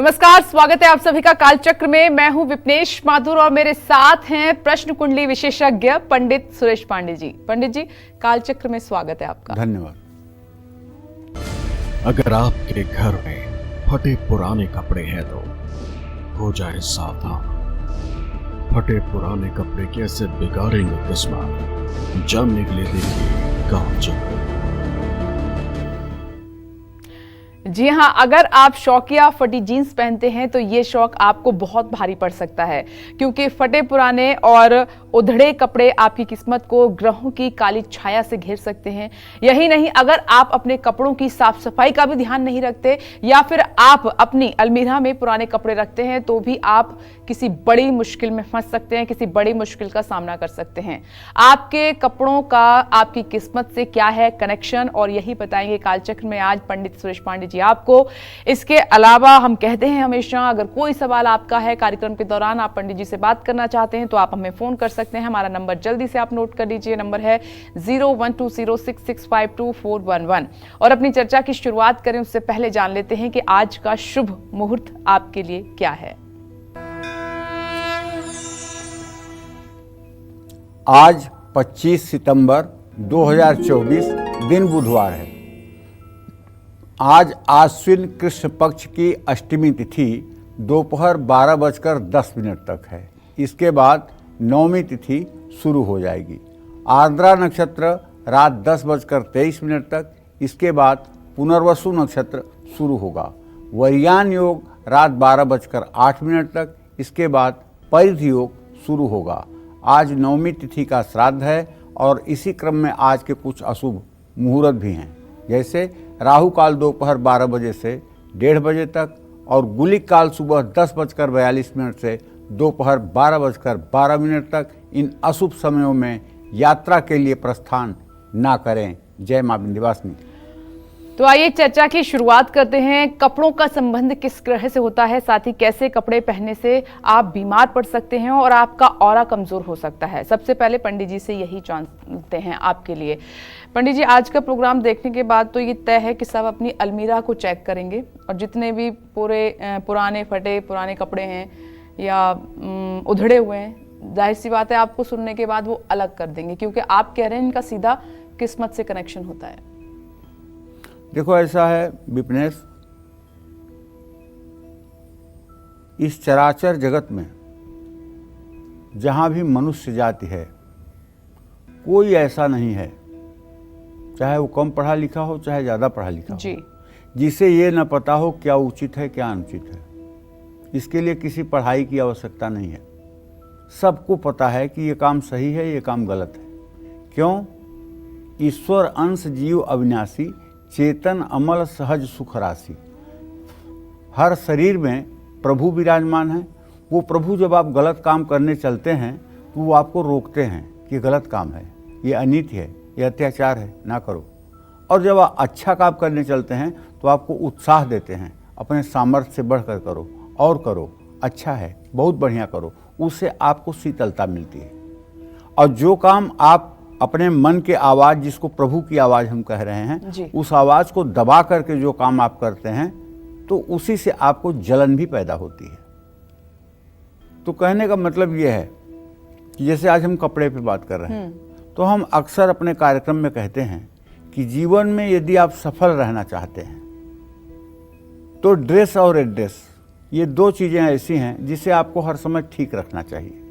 नमस्कार, स्वागत है आप सभी का कालचक्र में। मैं हूं विपनेश माथुर और मेरे साथ हैं प्रश्न कुंडली विशेषज्ञ पंडित सुरेश पांडे जी। पंडित जी, कालचक्र में स्वागत है आपका। धन्यवाद। अगर आपके घर में फटे पुराने कपड़े हैं तो हो जाए सावधान। फटे पुराने कपड़े कैसे बिगाड़ेंगे किस्मत, जानने के लिए देखिए कालचक्र। जी हाँ, अगर आप शौकिया फटी जीन्स पहनते हैं तो ये शौक आपको बहुत भारी पड़ सकता है, क्योंकि फटे पुराने और उधड़े कपड़े आपकी किस्मत को ग्रहों की काली छाया से घेर सकते हैं। यही नहीं, अगर आप अपने कपड़ों की साफ सफाई का भी ध्यान नहीं रखते या फिर आप अपनी अलमीरा में पुराने कपड़े रखते हैं तो भी आप किसी बड़ी मुश्किल में फंस सकते हैं, किसी बड़ी मुश्किल का सामना कर सकते हैं। आपके कपड़ों का आपकी किस्मत से क्या है कनेक्शन, और यही बताएंगे कालचक्र में आज पंडित सुरेश पांडे जी आपको। इसके अलावा हम कहते हैं हमेशा, अगर कोई सवाल आपका है कार्यक्रम के दौरान, आप पंडित जी से बात करना चाहते हैं तो आप हमें फोन कर सकते हैं। हमारा नंबर जल्दी से आप नोट कर लीजिए, नंबर है 012066524111। और अपनी चर्चा की शुरुआत करें उससे पहले जान लेते हैं कि आज का शुभ मुहूर्त आपके लिए क्या है। आज 25 सितंबर 2024 दिन बुधवार है। आज आश्विन कृष्ण पक्ष की अष्टमी तिथि दोपहर 12:10 तक है। इसके बाद नवमी तिथि शुरू हो जाएगी। आर्द्रा नक्षत्र रात 10:23 तक, इसके बाद पुनर्वसु नक्षत्र शुरू होगा। वरियान योग रात 12:08 तक, इसके बाद परिध योग शुरू होगा। आज नवमी तिथि का श्राद्ध है और इसी क्रम में आज के कुछ अशुभ मुहूर्त भी हैं, जैसे राहु काल दोपहर 12 बजे से 1:30 बजे तक और गुलिक काल सुबह 10:42 से दोपहर 12:12 तक। इन अशुभ समयों में यात्रा के लिए प्रस्थान ना करें। जय मां विंध्यवासिनी। तो आइए चर्चा की शुरुआत करते हैं। कपड़ों का संबंध किस ग्रह से होता है, साथ ही कैसे कपड़े पहनने से आप बीमार पड़ सकते हैं और आपका ऑरा कमजोर हो सकता है। सबसे पहले पंडित जी से यही जानते हैं आपके लिए। पंडित जी, आज का प्रोग्राम देखने के बाद तो ये तय है कि सब अपनी अलमीरा को चेक करेंगे और जितने भी पुराने फटे पुराने कपड़े हैं या उधड़े हुए हैं, जाहिर सी बात है आपको सुनने के बाद वो अलग कर देंगे, क्योंकि आप कह रहे हैं इनका सीधा किस्मत से कनेक्शन होता है। देखो, ऐसा है विपनेश, इस चराचर जगत में जहां भी मनुष्य जाति है, कोई ऐसा नहीं है, चाहे वो कम पढ़ा लिखा हो चाहे ज़्यादा पढ़ा लिखा हो, जिसे ये न पता हो क्या उचित है क्या अनुचित है। इसके लिए किसी पढ़ाई की आवश्यकता नहीं है। सबको पता है कि ये काम सही है, ये काम गलत है। क्यों? ईश्वर अंश जीव अविनाशी, चेतन अमल सहज सुख राशि। हर शरीर में प्रभु विराजमान है। वो प्रभु जब आप गलत काम करने चलते हैं तो वो आपको रोकते हैं कि गलत काम है, ये अनीति है, ये अत्याचार है, ना करो। और जब आप अच्छा काम करने चलते हैं तो आपको उत्साह देते हैं, अपने सामर्थ्य से बढ़कर करो और करो, अच्छा है, बहुत बढ़िया करो। उससे आपको शीतलता मिलती है। और जो काम आप अपने मन के आवाज़, जिसको प्रभु की आवाज़ हम कह रहे हैं, उस आवाज़ को दबा करके जो काम आप करते हैं तो उसी से आपको जलन भी पैदा होती है। तो कहने का मतलब ये है कि जैसे आज हम कपड़े पे बात कर रहे हैं, तो हम अक्सर अपने कार्यक्रम में कहते हैं कि जीवन में यदि आप सफल रहना चाहते हैं तो ड्रेस और एड्रेस, ये दो चीज़ें ऐसी हैं जिसे आपको हर समय ठीक रखना चाहिए।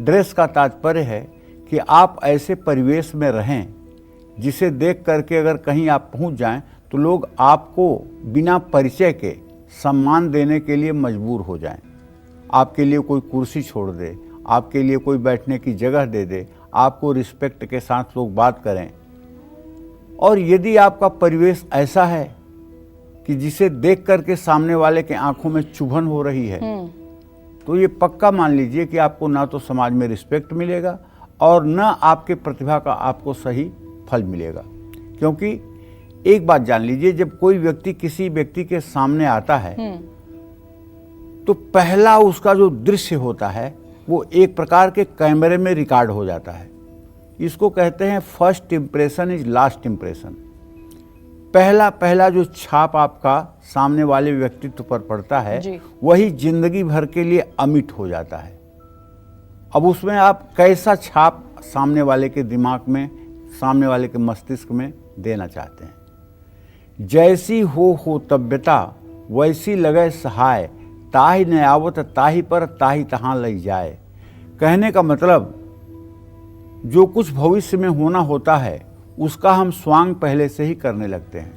ड्रेस का तात्पर्य है कि आप ऐसे परिवेश में रहें जिसे देख करके अगर कहीं आप पहुंच जाएं तो लोग आपको बिना परिचय के सम्मान देने के लिए मजबूर हो जाएं। आपके लिए कोई कुर्सी छोड़ दे, आपके लिए कोई बैठने की जगह दे दे, आपको रिस्पेक्ट के साथ लोग बात करें। और यदि आपका परिवेश ऐसा है कि जिसे देख करके सामने वाले के आंखों में चुभन हो रही है, तो ये पक्का मान लीजिए कि आपको ना तो समाज में रिस्पेक्ट मिलेगा और न आपके प्रतिभा का आपको सही फल मिलेगा। क्योंकि एक बात जान लीजिए, जब कोई व्यक्ति किसी व्यक्ति के सामने आता है तो पहला उसका जो दृश्य होता है वो एक प्रकार के कैमरे में रिकॉर्ड हो जाता है। इसको कहते हैं first impression is last impression. पहला जो छाप आपका सामने वाले व्यक्तित्व पर पड़ता है जी। वही जिंदगी भर के लिए अमिट हो जाता है। अब उसमें आप कैसा छाप सामने वाले के दिमाग में, सामने वाले के मस्तिष्क में देना चाहते हैं। जैसी हो तब्यता वैसी लगे सहाय, ताहि न आवत ताहि पर ताहि तहाँ लग जाए। कहने का मतलब जो कुछ भविष्य में होना होता है उसका हम स्वांग पहले से ही करने लगते हैं।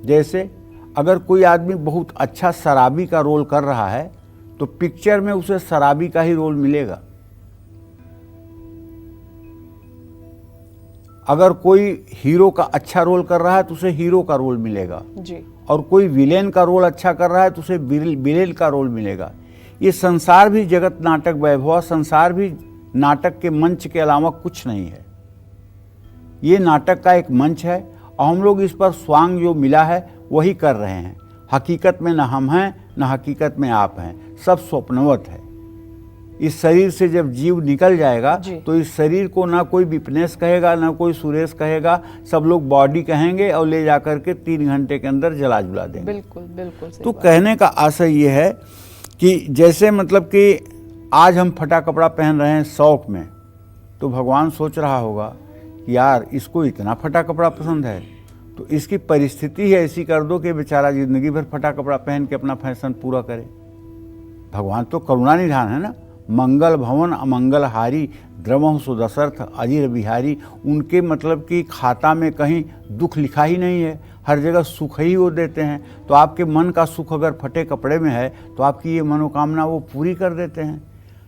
जैसे अगर कोई आदमी बहुत अच्छा शराबी का रोल कर रहा है तो पिक्चर में उसे शराबी का ही रोल मिलेगा। अगर कोई हीरो का अच्छा रोल कर रहा है तो उसे हीरो का रोल मिलेगा जी। और कोई विलेन का रोल अच्छा कर रहा है तो उसे विलेन का रोल मिलेगा। ये संसार भी जगत नाटक वैभव, संसार भी नाटक के मंच के अलावा कुछ नहीं है। ये नाटक का एक मंच है और हम लोग इस पर स्वांग जो मिला है वही कर रहे हैं। हकीकत में न हम हैं न हकीकत में आप हैं, सब स्वप्नवत है। इस शरीर से जब जीव निकल जाएगा तो इस शरीर को ना कोई विपनेश कहेगा ना कोई सुरेश कहेगा, सब लोग बॉडी कहेंगे और ले जाकर के 3 घंटे के अंदर जला जुला देंगे। बिल्कुल बिल्कुल सही तो बात। कहने का आशय ये है कि जैसे मतलब कि आज हम फटा कपड़ा पहन रहे हैं शौक में, तो भगवान सोच रहा होगा कि यार इसको इतना फटा कपड़ा पसंद है तो इसकी परिस्थिति है ऐसी कर दो कि बेचारा जिंदगी भर फटा कपड़ा पहन के अपना फैशन पूरा करे। भगवान तो करुणा निधान है ना। मंगल भवन अमंगल हारी, द्रवहु सुदशरथ अजीर बिहारी। उनके मतलब कि खाता में कहीं दुख लिखा ही नहीं है, हर जगह सुख ही वो देते हैं। तो आपके मन का सुख अगर फटे कपड़े में है तो आपकी ये मनोकामना वो पूरी कर देते हैं।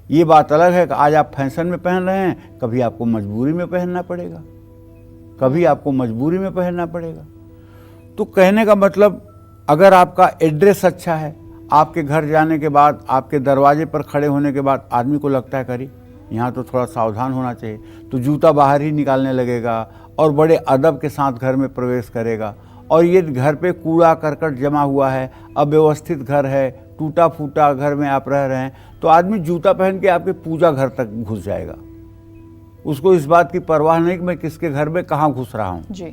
ये बात अलग है कि आज आप फैशन में पहन रहे हैं, कभी आपको मजबूरी में पहनना पड़ेगा, कभी आपको मजबूरी में पहनना पड़ेगा। तो कहने का मतलब अगर आपका एड्रेस अच्छा है, आपके घर जाने के बाद, आपके दरवाजे पर खड़े होने के बाद आदमी को लगता है करी यहाँ तो थोड़ा सावधान होना चाहिए, तो जूता बाहर ही निकालने लगेगा और बड़े अदब के साथ घर में प्रवेश करेगा। और ये घर पे कूड़ा करकट जमा हुआ है, अव्यवस्थित घर है, टूटा फूटा घर में आप रह रहे हैं, तो आदमी जूता पहन के आपके पूजा घर तक घुस जाएगा। उसको इस बात की परवाह नहीं कि मैं किसके घर में कहाँ घुस रहा हूँ जी।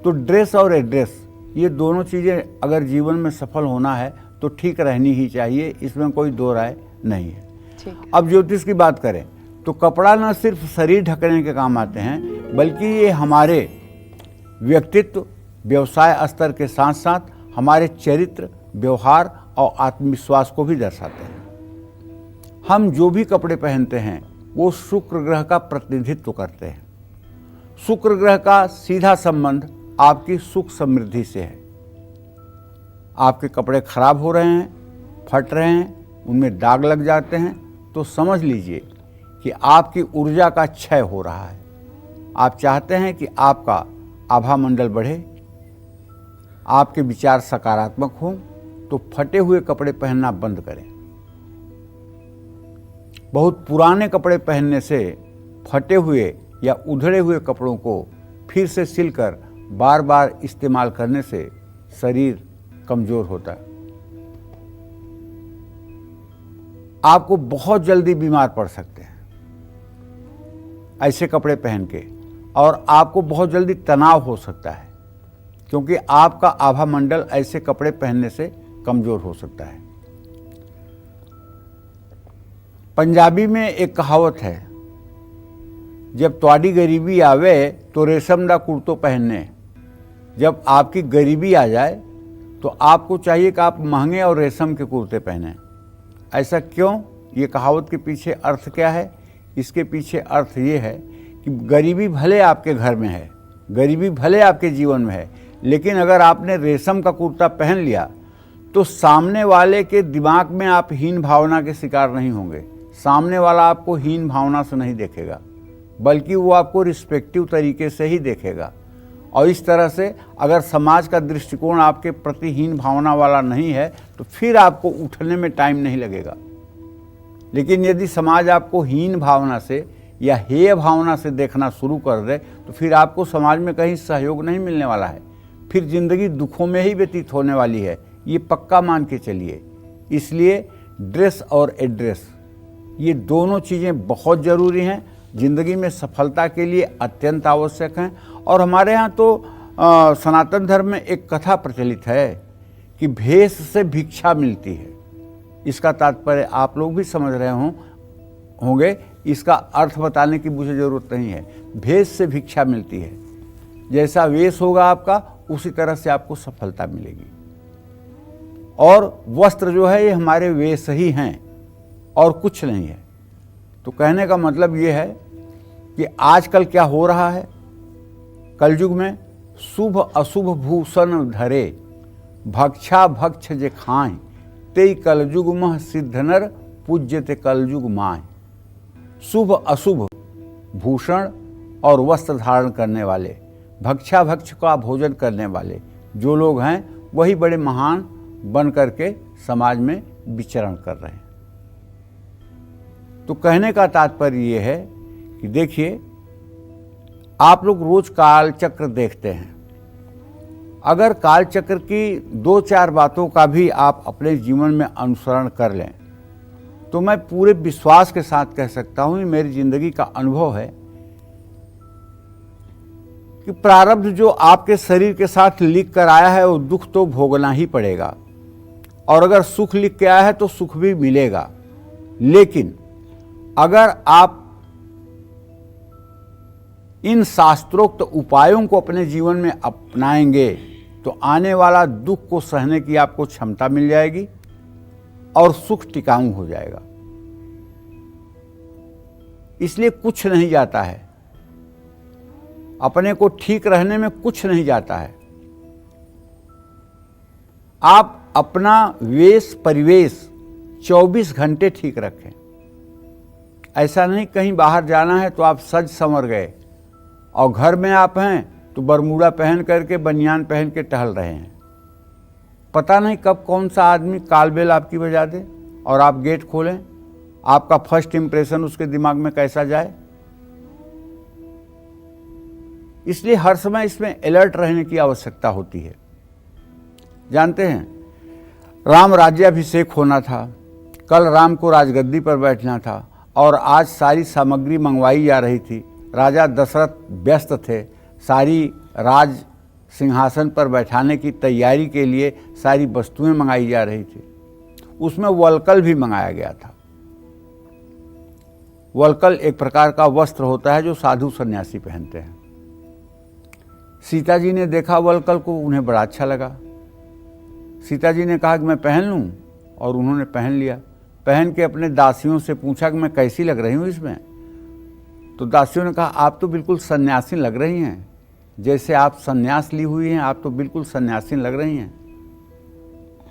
तो ड्रेस और एड्रेस, ये दोनों चीज़ें अगर जीवन में सफल होना है तो ठीक रहनी ही चाहिए, इसमें कोई दो राय नहीं है। ठीक। अब ज्योतिष की बात करें तो कपड़ा न सिर्फ शरीर ढकने के काम आते हैं, बल्कि ये हमारे व्यक्तित्व, व्यवसाय स्तर के साथ साथ हमारे चरित्र, व्यवहार और आत्मविश्वास को भी दर्शाते हैं। हम जो भी कपड़े पहनते हैं वो शुक्र ग्रह का प्रतिनिधित्व करते हैं। शुक्र ग्रह का सीधा संबंध आपकी सुख समृद्धि से है। आपके कपड़े खराब हो रहे हैं, फट रहे हैं, उनमें दाग लग जाते हैं, तो समझ लीजिए कि आपकी ऊर्जा का क्षय हो रहा है। आप चाहते हैं कि आपका आभा मंडल बढ़े, आपके विचार सकारात्मक हों, तो फटे हुए कपड़े पहनना बंद करें। बहुत पुराने कपड़े पहनने से, फटे हुए या उधड़े हुए कपड़ों को फिर से सिलकर बार बार इस्तेमाल करने से शरीर कमजोर होता है। आपको बहुत जल्दी बीमार पड़ सकते हैं ऐसे कपड़े पहन के, और आपको बहुत जल्दी तनाव हो सकता है क्योंकि आपका आभा मंडल ऐसे कपड़े पहनने से कमजोर हो सकता है। पंजाबी में एक कहावत है, जब त्वाडी गरीबी आवे तो रेशम दा कुर्तो पहनने। जब आपकी गरीबी आ जाए तो आपको चाहिए कि आप महंगे और रेशम के कुर्ते पहनें। ऐसा क्यों? ये कहावत के पीछे अर्थ क्या है? इसके पीछे अर्थ ये है कि गरीबी भले आपके घर में है, गरीबी भले आपके जीवन में है, लेकिन अगर आपने रेशम का कुर्ता पहन लिया तो सामने वाले के दिमाग में आप हीन भावना के शिकार नहीं होंगे। सामने वाला आपको हीन भावना से नहीं देखेगा, बल्कि वो आपको रिस्पेक्टिव तरीके से ही देखेगा। और इस तरह से अगर समाज का दृष्टिकोण आपके प्रति हीन भावना वाला नहीं है तो फिर आपको उठने में टाइम नहीं लगेगा। लेकिन यदि समाज आपको हीन भावना से या हेय भावना से देखना शुरू कर दे तो फिर आपको समाज में कहीं सहयोग नहीं मिलने वाला है, फिर जिंदगी दुखों में ही व्यतीत होने वाली है, ये पक्का मान के चलिए। इसलिए ड्रेस और एड्रेस, ये दोनों चीज़ें बहुत ज़रूरी हैं, ज़िंदगी में सफलता के लिए अत्यंत आवश्यक हैं। और हमारे यहाँ तो सनातन धर्म में एक कथा प्रचलित है कि भेष से भिक्षा मिलती है। इसका तात्पर्य आप लोग भी समझ रहे होंगे, इसका अर्थ बताने की मुझे ज़रूरत नहीं है। भेष से भिक्षा मिलती है, जैसा वेश होगा आपका उसी तरह से आपको सफलता मिलेगी। और वस्त्र जो है ये हमारे वेश ही हैं और कुछ नहीं है। तो कहने का मतलब ये है कि आजकल क्या हो रहा है, कलयुग में शुभ अशुभ भूषण धरे, भक्षा भक्ष जे खाएं, तेई कलयुग मह सिद्ध नर पूज्यते कलयुग माएं। शुभ अशुभ भूषण और वस्त्र धारण करने वाले, भक्षा भक्ष का भोजन करने वाले जो लोग हैं वही बड़े महान बन करके समाज में विचरण कर रहे हैं। तो कहने का तात्पर्य ये है कि देखिए, आप लोग रोज काल चक्र देखते हैं। अगर काल चक्र की 2-4 बातों का भी आप अपने जीवन में अनुसरण कर लें तो मैं पूरे विश्वास के साथ कह सकता हूं, ये मेरी जिंदगी का अनुभव है कि प्रारब्ध जो आपके शरीर के साथ लिख कर आया है वो दुख तो भोगना ही पड़ेगा, और अगर सुख लिख के आया है तो सुख भी मिलेगा। लेकिन अगर आप इन शास्त्रोक्त उपायों को अपने जीवन में अपनाएंगे तो आने वाला दुख को सहने की आपको क्षमता मिल जाएगी और सुख टिकाऊ हो जाएगा। इसलिए कुछ नहीं जाता है, अपने को ठीक रहने में कुछ नहीं जाता है। आप अपना वेश परिवेश 24 घंटे ठीक रखें। ऐसा नहीं कहीं बाहर जाना है तो आप सज संवर गए और घर में आप हैं तो बरमूडा पहन करके बनियान पहन के टहल रहे हैं। पता नहीं कब कौन सा आदमी कालबेल आपकी बजा दे और आप गेट खोलें, आपका फर्स्ट इंप्रेशन उसके दिमाग में कैसा जाए। इसलिए हर समय इसमें अलर्ट रहने की आवश्यकता होती है। जानते हैं, राम राज्याभिषेक होना था, कल राम को राजगद्दी पर बैठना था और आज सारी सामग्री मंगवाई जा रही थी। राजा दशरथ व्यस्त थे, सारी राज सिंहासन पर बैठाने की तैयारी के लिए सारी वस्तुएं मंगाई जा रही थी। उसमें वलकल भी मंगाया गया था। वलकल एक प्रकार का वस्त्र होता है जो साधु सन्यासी पहनते हैं। सीता जी ने देखा वलकल को, उन्हें बड़ा अच्छा लगा। सीता जी ने कहा कि मैं पहन लूं, और उन्होंने पहन लिया। पहन के अपने दासियों से पूछा कि मैं कैसी लग रही हूं इसमें। तो दासियों ने कहा आप तो बिल्कुल सन्यासी लग रही हैं, जैसे आप सन्यास ली हुई हैं, आप तो बिल्कुल सन्यासी लग रही हैं।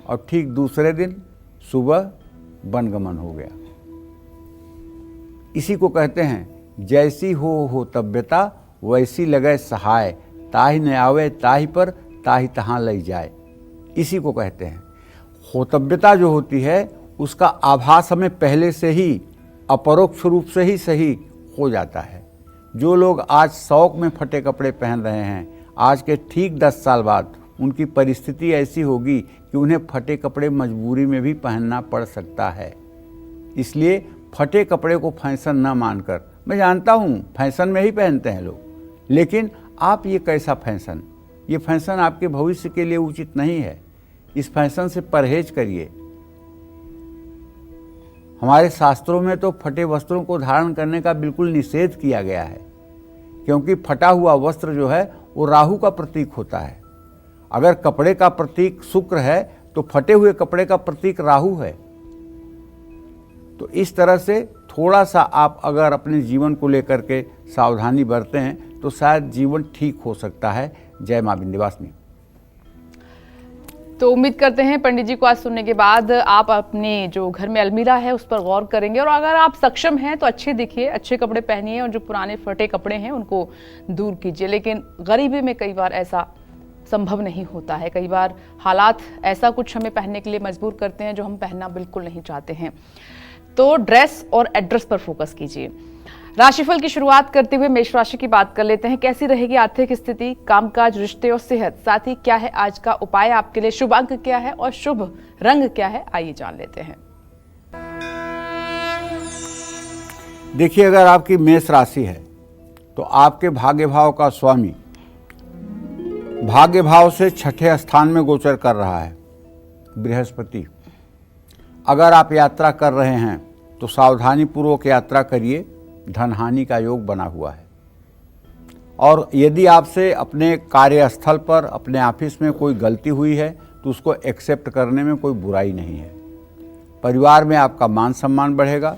और ठीक दूसरे दिन सुबह वनगमन हो गया। इसी को कहते हैं जैसी हो तब्यता वैसी लगे सहाय, ताहि न आवे ताहि पर ताहि तहाँ लई जाए। इसी को कहते हैं होतव्यता जो होती है उसका आभास हमें पहले से ही अपरोक्ष रूप से ही सही हो जाता है। जो लोग आज शौक में फटे कपड़े पहन रहे हैं, आज के ठीक 10 साल बाद उनकी परिस्थिति ऐसी होगी कि उन्हें फटे कपड़े मजबूरी में भी पहनना पड़ सकता है। इसलिए फटे कपड़े को फैशन न मानकर, मैं जानता हूँ फैशन में ही पहनते हैं लोग, लेकिन आप ये कैसा फैशन, ये फैशन आपके भविष्य के लिए उचित नहीं है। इस फैशन से परहेज करिए। हमारे शास्त्रों में तो फटे वस्त्रों को धारण करने का बिल्कुल निषेध किया गया है, क्योंकि फटा हुआ वस्त्र जो है वो राहु का प्रतीक होता है। अगर कपड़े का प्रतीक शुक्र है तो फटे हुए कपड़े का प्रतीक राहु है। तो इस तरह से थोड़ा सा आप अगर अपने जीवन को लेकर के सावधानी बरतें हैं तो शायद जीवन ठीक हो सकता है। जय मां विंध्यवासिनी। तो उम्मीद करते हैं पंडित जी को आज सुनने के बाद आप अपने जो घर में अलमीरा है उस पर गौर करेंगे, और अगर आप सक्षम हैं तो अच्छे दिखिए, अच्छे कपड़े पहनिए और जो पुराने फटे कपड़े हैं उनको दूर कीजिए। लेकिन गरीबी में कई बार ऐसा संभव नहीं होता है। कई बार हालात ऐसा कुछ हमें पहनने के लिए मजबूर करते हैं जो हम पहनना बिल्कुल नहीं चाहते हैं। तो ड्रेस और एड्रेस पर फोकस कीजिए। राशिफल की शुरुआत करते हुए मेष राशि की बात कर लेते हैं। कैसी रहेगी आर्थिक स्थिति, कामकाज, रिश्ते और सेहत, साथ ही क्या है आज का उपाय आपके लिए, शुभ अंक क्या है और शुभ रंग क्या है, आइए जान लेते हैं। देखिए, अगर आपकी मेष राशि है तो आपके भाग्य भाव का स्वामी भाग्य भाव से छठे स्थान में गोचर कर रहा है बृहस्पति। अगर आप यात्रा कर रहे हैं तो सावधानी पूर्वक यात्रा करिए, धनहानि का योग बना हुआ है। और यदि आपसे अपने कार्यस्थल पर, अपने ऑफिस में कोई गलती हुई है तो उसको एक्सेप्ट करने में कोई बुराई नहीं है। परिवार में आपका मान सम्मान बढ़ेगा।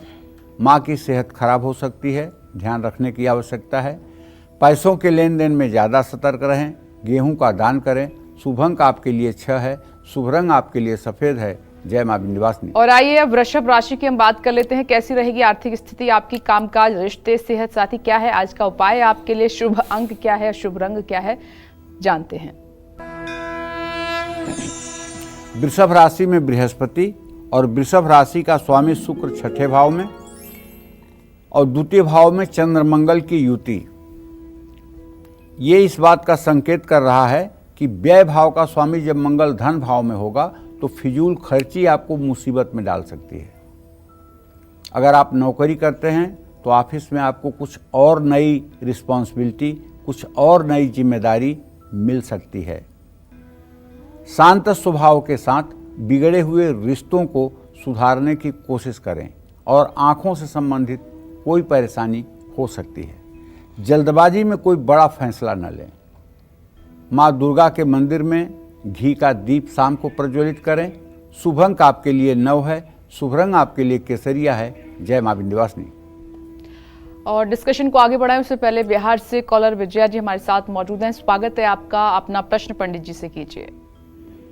माँ की सेहत खराब हो सकती है, ध्यान रखने की आवश्यकता है। पैसों के लेन देन में ज़्यादा सतर्क रहें। गेहूं का दान करें। शुभ अंक आपके लिए 6 है। शुभ रंग आपके लिए सफ़ेद है। जय मां विंध्यवासिनी। और आइए अब वृषभ राशि की हम बात कर लेते हैं। कैसी रहेगी आर्थिक स्थिति आपकी, कामकाज, रिश्ते, सेहत साथी क्या है आज का उपाय आपके लिए, शुभ अंक क्या है, शुभ रंग क्या है, जानते हैं। वृषभ राशि में बृहस्पति और वृषभ राशि का स्वामी शुक्र छठे भाव में और द्वितीय भाव में चंद्र मंगल की युति, ये इस बात का संकेत कर रहा है कि व्यय भाव का स्वामी जब मंगल धन भाव में होगा तो फिजूल खर्ची आपको मुसीबत में डाल सकती है। अगर आप नौकरी करते हैं तो ऑफिस में आपको कुछ और नई रिस्पॉन्सिबिलिटी, कुछ और नई जिम्मेदारी मिल सकती है। शांत स्वभाव के साथ बिगड़े हुए रिश्तों को सुधारने की कोशिश करें और आँखों से संबंधित कोई परेशानी हो सकती है। जल्दबाजी में कोई बड़ा फैसला न लें। माँ दुर्गा के मंदिर में घी का दीप शाम को प्रज्वलित करें। शुभ अंक आपके लिए 9 है। शुभ रंग आपके लिए केसरिया है। जय मां विंध्यवासिनी। और डिस्कशन को आगे बढ़ाएं उससे पहले बिहार से कॉलर विजया जी हमारे साथ मौजूद हैं। स्वागत है आपका। अपना प्रश्न पंडित जी से कीजिए।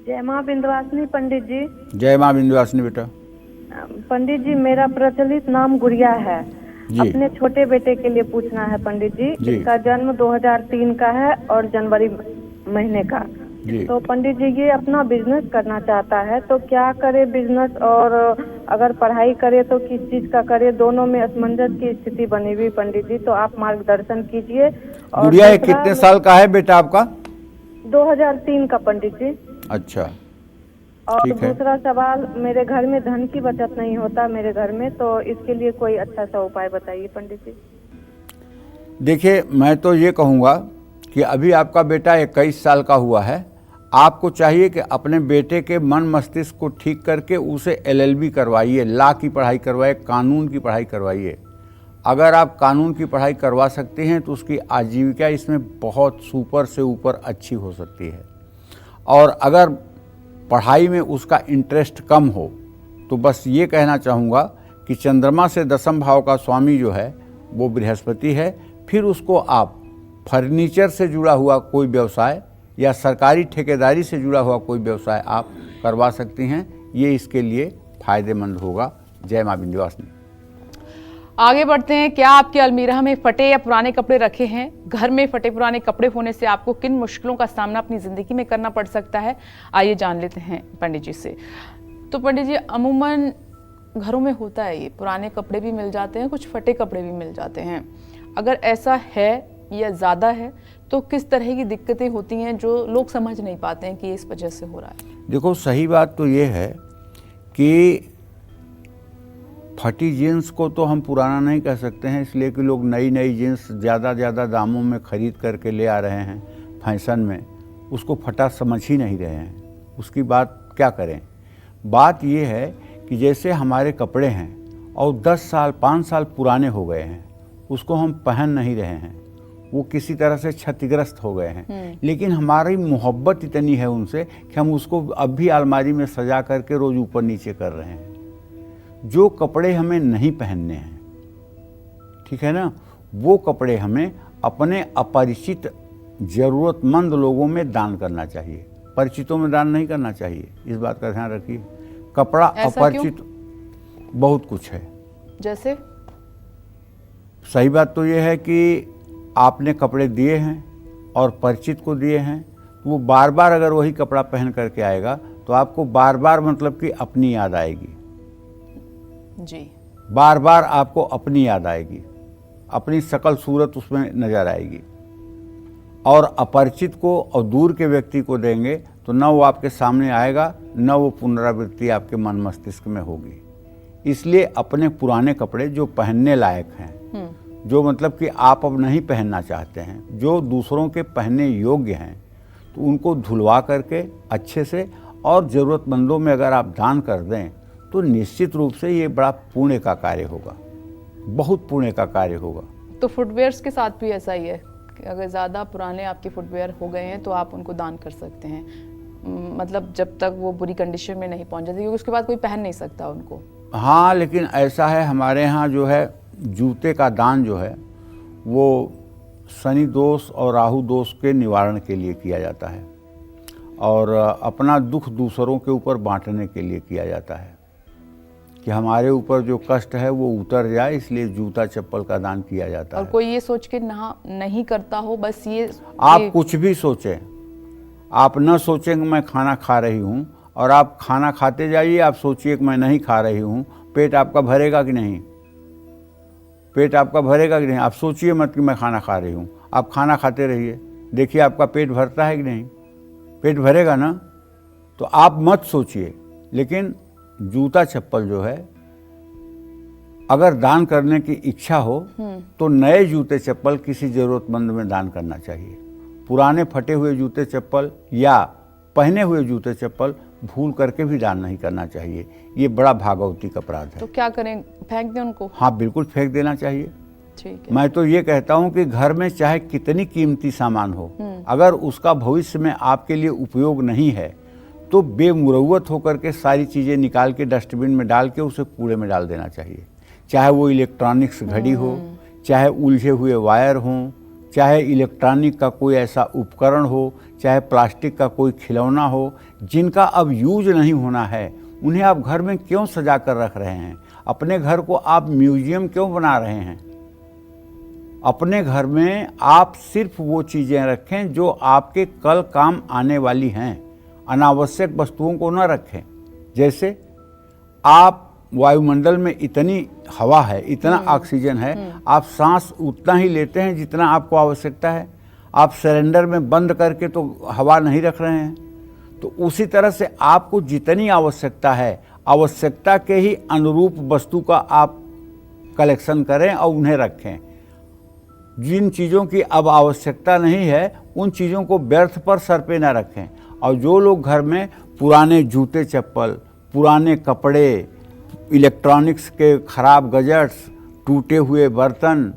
जय मां विंध्यवासिनी पंडित जी। जय मां विंध्यवासिनी बेटा। पंडित जी, मेरा प्रचलित नाम गुड़िया है। जी। अपने छोटे बेटे के लिए पूछना है पंडित जी। इसका जन्म 2003 का है और जनवरी महीने का। जी। तो पंडित जी ये अपना बिजनेस करना चाहता है तो क्या करे बिजनेस, और अगर पढ़ाई करे तो किस चीज का करे, दोनों में असमंजस की स्थिति बनी हुई पंडित जी, तो आप मार्गदर्शन कीजिए। और गुड़िया ये कितने साल का है बेटा आपका? 2003 का पंडित जी। अच्छा, और ठीक है। दूसरा सवाल, मेरे घर में धन की बचत नहीं होता मेरे घर में, तो इसके लिए कोई अच्छा सा उपाय बताइए पंडित जी। देखिए, मैं तो ये कहूँगा कि अभी आपका बेटा 21 साल का हुआ है। आपको चाहिए कि अपने बेटे के मन मस्तिष्क को ठीक करके उसे LLB करवाइए, लॉ की पढ़ाई करवाइए, कानून की पढ़ाई करवाइए। अगर आप कानून की पढ़ाई करवा सकते हैं तो उसकी आजीविका इसमें बहुत सुपर से ऊपर अच्छी हो सकती है। और अगर पढ़ाई में उसका इंटरेस्ट कम हो तो बस ये कहना चाहूँगा कि चंद्रमा से दशम भाव का स्वामी जो है वो बृहस्पति है। फिर उसको आप फर्नीचर से जुड़ा हुआ कोई व्यवसाय या सरकारी ठेकेदारी से जुड़ा हुआ कोई व्यवसाय आप करवा सकती हैं। ये इसके लिए फायदेमंद होगा। जय मां विंध्यवासिनी। आगे बढ़ते हैं। क्या आपके अलमीरा में फटे या पुराने कपड़े रखे हैं? घर में फटे पुराने कपड़े होने से आपको किन मुश्किलों का सामना अपनी जिंदगी में करना पड़ सकता है? आइए जान लेते हैं पंडित जी से। तो पंडित जी, अमूमन घरों में होता है ये, पुराने कपड़े भी मिल जाते हैं, कुछ फटे कपड़े भी मिल जाते हैं। अगर ऐसा है या ज़्यादा है तो किस तरह की दिक्कतें होती हैं जो लोग समझ नहीं पाते हैं कि इस वजह से हो रहा है? देखो, सही बात तो ये है कि फटी जीन्स को तो हम पुराना नहीं कह सकते हैं, इसलिए कि लोग नई नई जीन्स ज़्यादा दामों में ख़रीद करके ले आ रहे हैं फैशन में, उसको फटा समझ ही नहीं रहे हैं। उसकी बात क्या करें? बात ये है कि जैसे हमारे कपड़े हैं और 10 साल 5 साल पुराने हो गए हैं, उसको हम पहन नहीं रहे हैं, वो किसी तरह से क्षतिग्रस्त हो गए हैं, लेकिन हमारी मोहब्बत इतनी है उनसे कि हम उसको अब भी अलमारी में सजा करके रोज़ ऊपर नीचे कर रहे हैं। जो कपड़े हमें नहीं पहनने हैं, ठीक है ना, वो कपड़े हमें अपने अपरिचित ज़रूरतमंद लोगों में दान करना चाहिए, परिचितों में दान नहीं करना चाहिए। इस बात का ध्यान रखिए। कपड़ा अपरिचित बहुत कुछ है। जैसे सही बात तो ये है कि आपने कपड़े दिए हैं और परिचित को दिए हैं, वो बार बार अगर वही कपड़ा पहन करके आएगा तो आपको बार बार मतलब कि अपनी याद आएगी जी, बार बार आपको अपनी याद आएगी, अपनी शकल सूरत उसमें नजर आएगी। और अपरिचित को और दूर के व्यक्ति को देंगे तो न वो आपके सामने आएगा, न वो पुनरावृत्ति आपके मन मस्तिष्क में होगी। इसलिए अपने पुराने कपड़े जो पहनने लायक हैं, जो मतलब कि आप अब नहीं पहनना चाहते हैं, जो दूसरों के पहनने योग्य हैं, तो उनको धुलवा करके अच्छे से और ज़रूरतमंदों में अगर आप दान कर दें तो निश्चित रूप से ये बड़ा पुण्य का कार्य होगा, बहुत पुण्य का कार्य होगा। तो फुटवेयर्स के साथ भी ऐसा ही है कि अगर ज़्यादा पुराने आपके फुटवेयर हो गए हैं तो आप उनको दान कर सकते हैं, मतलब जब तक वो बुरी कंडीशन में नहीं पहुंच जाती, क्योंकि उसके बाद कोई पहन नहीं सकता उनको। हाँ, लेकिन ऐसा है हमारे यहाँ जो है जूते का दान जो है वो शनि दोष और राहु दोष के निवारण के लिए किया जाता है और अपना दुख दूसरों के ऊपर बांटने के लिए किया जाता है कि हमारे ऊपर जो कष्ट है वो उतर जाए, इसलिए जूता चप्पल का दान किया जाता है। और कोई ये सोच के नहीं करता हो, बस ये आप कुछ भी सोचें, आप न सोचें कि मैं खाना खा रही हूँ और आप खाना खाते जाइए, आप सोचिए कि मैं नहीं खा रही हूँ, पेट आपका भरेगा कि नहीं? पेट आपका भरेगा कि नहीं? आप सोचिए मत कि मैं खाना खा रही हूँ, आप खाना खाते रहिए, देखिए आपका पेट भरता है कि नहीं? पेट भरेगा ना? तो आप मत सोचिए। लेकिन जूता चप्पल जो है अगर दान करने की इच्छा हो तो नए जूते चप्पल किसी ज़रूरतमंद में दान करना चाहिए। पुराने फटे हुए जूते चप्पल या पहने हुए जूते चप्पल भूल करके भी दान नहीं करना चाहिए, ये बड़ा भागवतिक अपराध है। तो क्या करें, फेंक दें उनको? हाँ, बिल्कुल फेंक देना चाहिए। ठीक है। मैं तो ये कहता हूँ कि घर में चाहे कितनी कीमती सामान हो, अगर उसका भविष्य में आपके लिए उपयोग नहीं है तो बेमुरौवत होकर के सारी चीज़ें निकाल के डस्टबिन में डाल के उसे कूड़े में डाल देना चाहिए। चाहे वो इलेक्ट्रॉनिक्स घड़ी हो, चाहे उलझे हुए वायर हों, चाहे इलेक्ट्रॉनिक का कोई ऐसा उपकरण हो, चाहे प्लास्टिक का कोई खिलौना हो जिनका अब यूज नहीं होना है, उन्हें आप घर में क्यों सजा कर रख रहे हैं? अपने घर को आप म्यूजियम क्यों बना रहे हैं? अपने घर में आप सिर्फ वो चीज़ें रखें जो आपके कल काम आने वाली हैं, अनावश्यक वस्तुओं को न रखें। जैसे आप वायुमंडल में इतनी हवा है, इतना ऑक्सीजन है, आप सांस उतना ही लेते हैं जितना आपको आवश्यकता है। आप सिलेंडर में बंद करके तो हवा नहीं रख रहे हैं। तो उसी तरह से आपको जितनी आवश्यकता है, आवश्यकता के ही अनुरूप वस्तु का आप कलेक्शन करें और उन्हें रखें। जिन चीज़ों की अब आवश्यकता नहीं है उन चीज़ों को व्यर्थ पर सर पे न रखें। और जो लोग घर में पुराने जूते चप्पल, पुराने कपड़े, इलेक्ट्रॉनिक्स के खराब गजट्स, टूटे हुए बर्तन,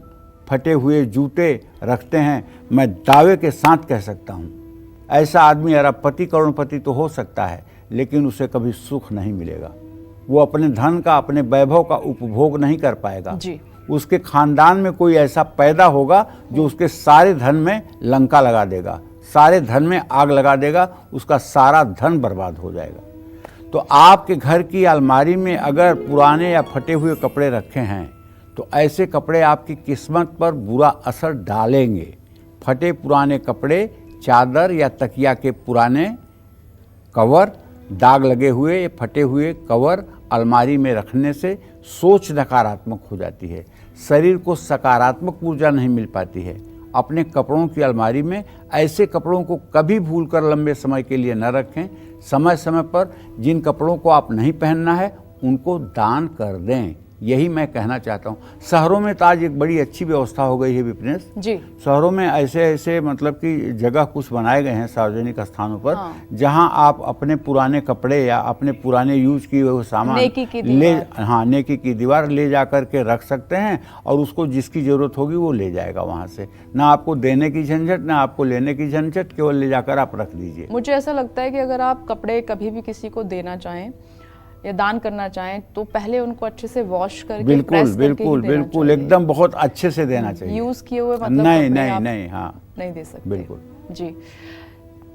फटे हुए जूते रखते हैं, मैं दावे के साथ कह सकता हूँ ऐसा आदमी अरबपति करोड़पति तो हो सकता है, लेकिन उसे कभी सुख नहीं मिलेगा। वो अपने धन का, अपने वैभव का उपभोग नहीं कर पाएगा जी। उसके खानदान में कोई ऐसा पैदा होगा जो उसके सारे धन में लंका लगा देगा, सारे धन में आग लगा देगा, उसका सारा धन बर्बाद हो जाएगा। तो आपके घर की अलमारी में अगर पुराने या फटे हुए कपड़े रखे हैं तो ऐसे कपड़े आपकी किस्मत पर बुरा असर डालेंगे। फटे पुराने कपड़े, चादर या तकिया के पुराने कवर, दाग लगे हुए फटे हुए कवर अलमारी में रखने से सोच नकारात्मक हो जाती है, शरीर को सकारात्मक ऊर्जा नहीं मिल पाती है। अपने कपड़ों की अलमारी में ऐसे कपड़ों को कभी भूलकर लंबे समय के लिए न रखें। समय समय पर जिन कपड़ों को आप नहीं पहनना है उनको दान कर दें, यही मैं कहना चाहता हूँ। शहरों में तो आज एक बड़ी अच्छी व्यवस्था हो गई है विपिनेश जी। शहरों में ऐसे मतलब कि जगह कुछ बनाए गए हैं सार्वजनिक स्थानों पर, हाँ। जहां आप अपने पुराने कपड़े या अपने पुराने यूज किए हुए सामान नेकी की दीवार। हाँ, नेकी की दीवार ले जा करके रख सकते हैं और उसको जिसकी जरूरत होगी वो ले जाएगा वहां से। ना आपको देने की झंझट, ना आपको लेने की झंझट, केवल ले जाकर आप रख दीजिए। मुझे ऐसा लगता है कि अगर आप कपड़े कभी भी किसी को देना चाहें या दान करना चाहें तो पहले उनको अच्छे से वॉश करके, बिल्कुल प्रेस करके बिल्कुल ही देना बिल्कुल चाहिए। एकदम बहुत अच्छे से देना चाहिए। यूज किए हुए मतलब नहीं कपड़े नहीं आप नहीं, हाँ नहीं दे सकते। बिल्कुल जी।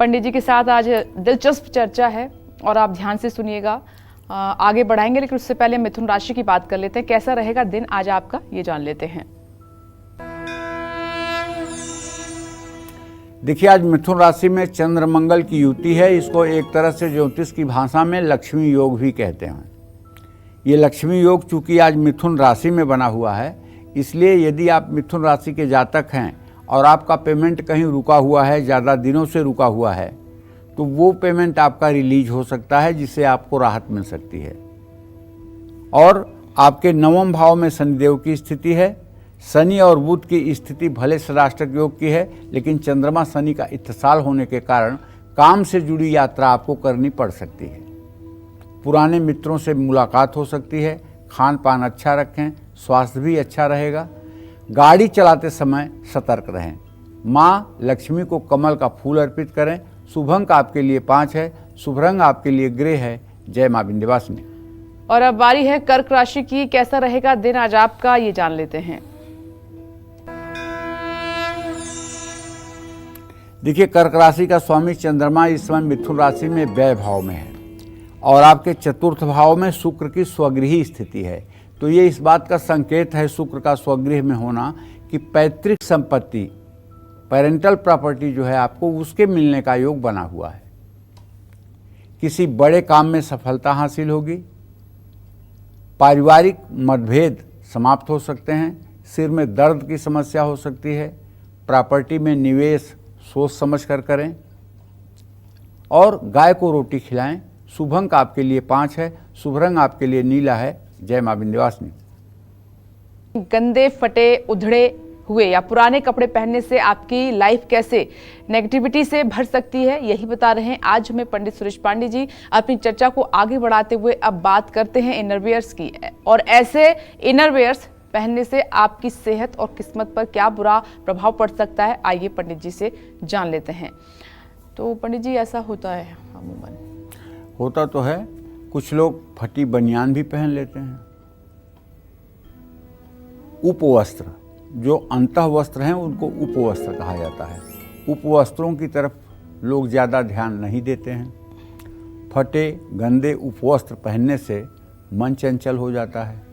पंडित जी के साथ आज दिलचस्प चर्चा है और आप ध्यान से सुनिएगा। आगे बढ़ाएंगे, लेकिन उससे पहले मिथुन राशि की बात कर लेते हैं। कैसा रहेगा दिन आज आपका, ये जान लेते हैं। देखिए, आज मिथुन राशि में चंद्र मंगल की युति है। इसको एक तरह से ज्योतिष की भाषा में लक्ष्मी योग भी कहते हैं। ये लक्ष्मी योग चूंकि आज मिथुन राशि में बना हुआ है, इसलिए यदि आप मिथुन राशि के जातक हैं और आपका पेमेंट कहीं रुका हुआ है, ज़्यादा दिनों से रुका हुआ है, तो वो पेमेंट आपका रिलीज हो सकता है, जिससे आपको राहत मिल सकती है। और आपके नवम भाव में शनिदेव की स्थिति है, शनि और बुध की स्थिति भले षडाष्टक योग की है, लेकिन चंद्रमा शनि का इत्तेसाल होने के कारण काम से जुड़ी यात्रा आपको करनी पड़ सकती है। पुराने मित्रों से मुलाकात हो सकती है। खान पान अच्छा रखें, स्वास्थ्य भी अच्छा रहेगा। गाड़ी चलाते समय सतर्क रहें। माँ लक्ष्मी को कमल का फूल अर्पित करें। शुभ अंक आपके लिए 5 है। शुभ रंग आपके लिए ग्रे है। जय माँ विंध्यवासिनी। और अब बारी है कर्क राशि की। कैसा रहेगा दिन आज आपका, ये जान लेते हैं। देखिए, कर्क राशि का स्वामी चंद्रमा इस समय मिथुन राशि में व्यय भाव में है और आपके चतुर्थ भाव में शुक्र की स्वगृही स्थिति है। तो ये इस बात का संकेत है शुक्र का स्वगृह में होना कि पैतृक संपत्ति, पेरेंटल प्रॉपर्टी जो है आपको उसके मिलने का योग बना हुआ है। किसी बड़े काम में सफलता हासिल होगी। पारिवारिक मतभेद समाप्त हो सकते हैं। सिर में दर्द की समस्या हो सकती है। प्रॉपर्टी में निवेश सोच समझ कर करें और गाय को रोटी खिलाएं। शुभ अंक आपके लिए 5 है। शुभ रंग आपके लिए नीला है। जय मां विंध्यवासिनी। गंदे, फटे, उधड़े हुए या पुराने कपड़े पहनने से आपकी लाइफ कैसे नेगेटिविटी से भर सकती है, यही बता रहे हैं आज हमें पंडित सुरेश पांडे जी। अपनी चर्चा को आगे बढ़ाते हुए अब बात करते हैं इनरवियर्स की, और ऐसे इनरवियर्स पहनने से आपकी सेहत और किस्मत पर क्या बुरा प्रभाव पड़ सकता है, आइए पंडित जी से जान लेते हैं। तो पंडित जी, ऐसा होता है अमूमन? होता तो है। कुछ लोग फटी बनियान भी पहन लेते हैं। उपवस्त्र, जो अंतः वस्त्र हैं उनको उपवस्त्र कहा जाता है। उपवस्त्रों की तरफ लोग ज़्यादा ध्यान नहीं देते हैं। फटे गंदे उपवस्त्र पहनने से मन चंचल हो जाता है।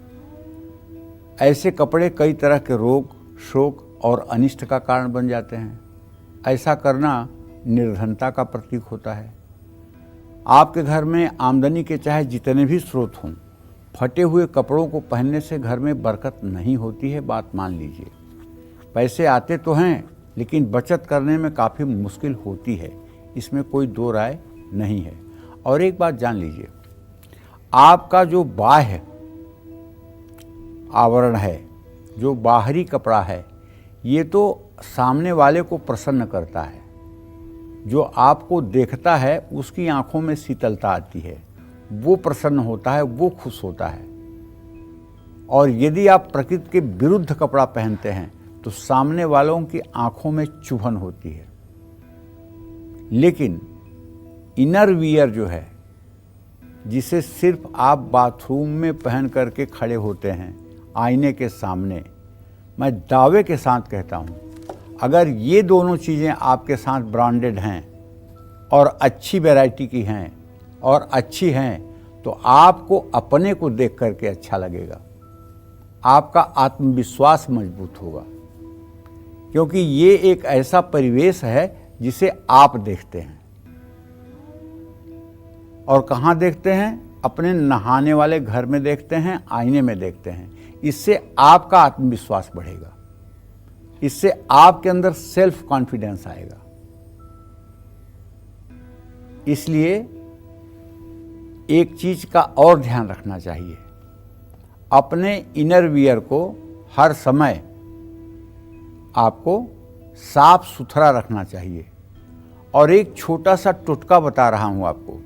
ऐसे कपड़े कई तरह के रोग, शोक और अनिष्ट का कारण बन जाते हैं। ऐसा करना निर्धनता का प्रतीक होता है। आपके घर में आमदनी के चाहे जितने भी स्रोत हों, फटे हुए कपड़ों को पहनने से घर में बरकत नहीं होती है, बात मान लीजिए। पैसे आते तो हैं, लेकिन बचत करने में काफ़ी मुश्किल होती है, इसमें कोई दो राय नहीं है। और एक बात जान लीजिए, आपका जो बाह्य आवरण है, जो बाहरी कपड़ा है, ये तो सामने वाले को प्रसन्न करता है। जो आपको देखता है उसकी आंखों में शीतलता आती है, वो प्रसन्न होता है, वो खुश होता है। और यदि आप प्रकृति के विरुद्ध कपड़ा पहनते हैं तो सामने वालों की आंखों में चुभन होती है। लेकिन इनर वियर जो है, जिसे सिर्फ आप बाथरूम में पहन करके खड़े होते हैं आईने के सामने, मैं दावे के साथ कहता हूँ, अगर ये दोनों चीज़ें आपके साथ ब्रांडेड हैं और अच्छी वैरायटी की हैं और अच्छी हैं, तो आपको अपने को देख करके अच्छा लगेगा। आपका आत्मविश्वास मजबूत होगा, क्योंकि ये एक ऐसा परिवेश है जिसे आप देखते हैं। और कहाँ देखते हैं? अपने नहाने वाले घर में देखते हैं, आईने में देखते हैं। इससे आपका आत्मविश्वास बढ़ेगा, इससे आपके अंदर सेल्फ कॉन्फिडेंस आएगा। इसलिए एक चीज का और ध्यान रखना चाहिए, अपने इनर वियर को हर समय आपको साफ सुथरा रखना चाहिए। और एक छोटा सा टुटका बता रहा हूं आपको,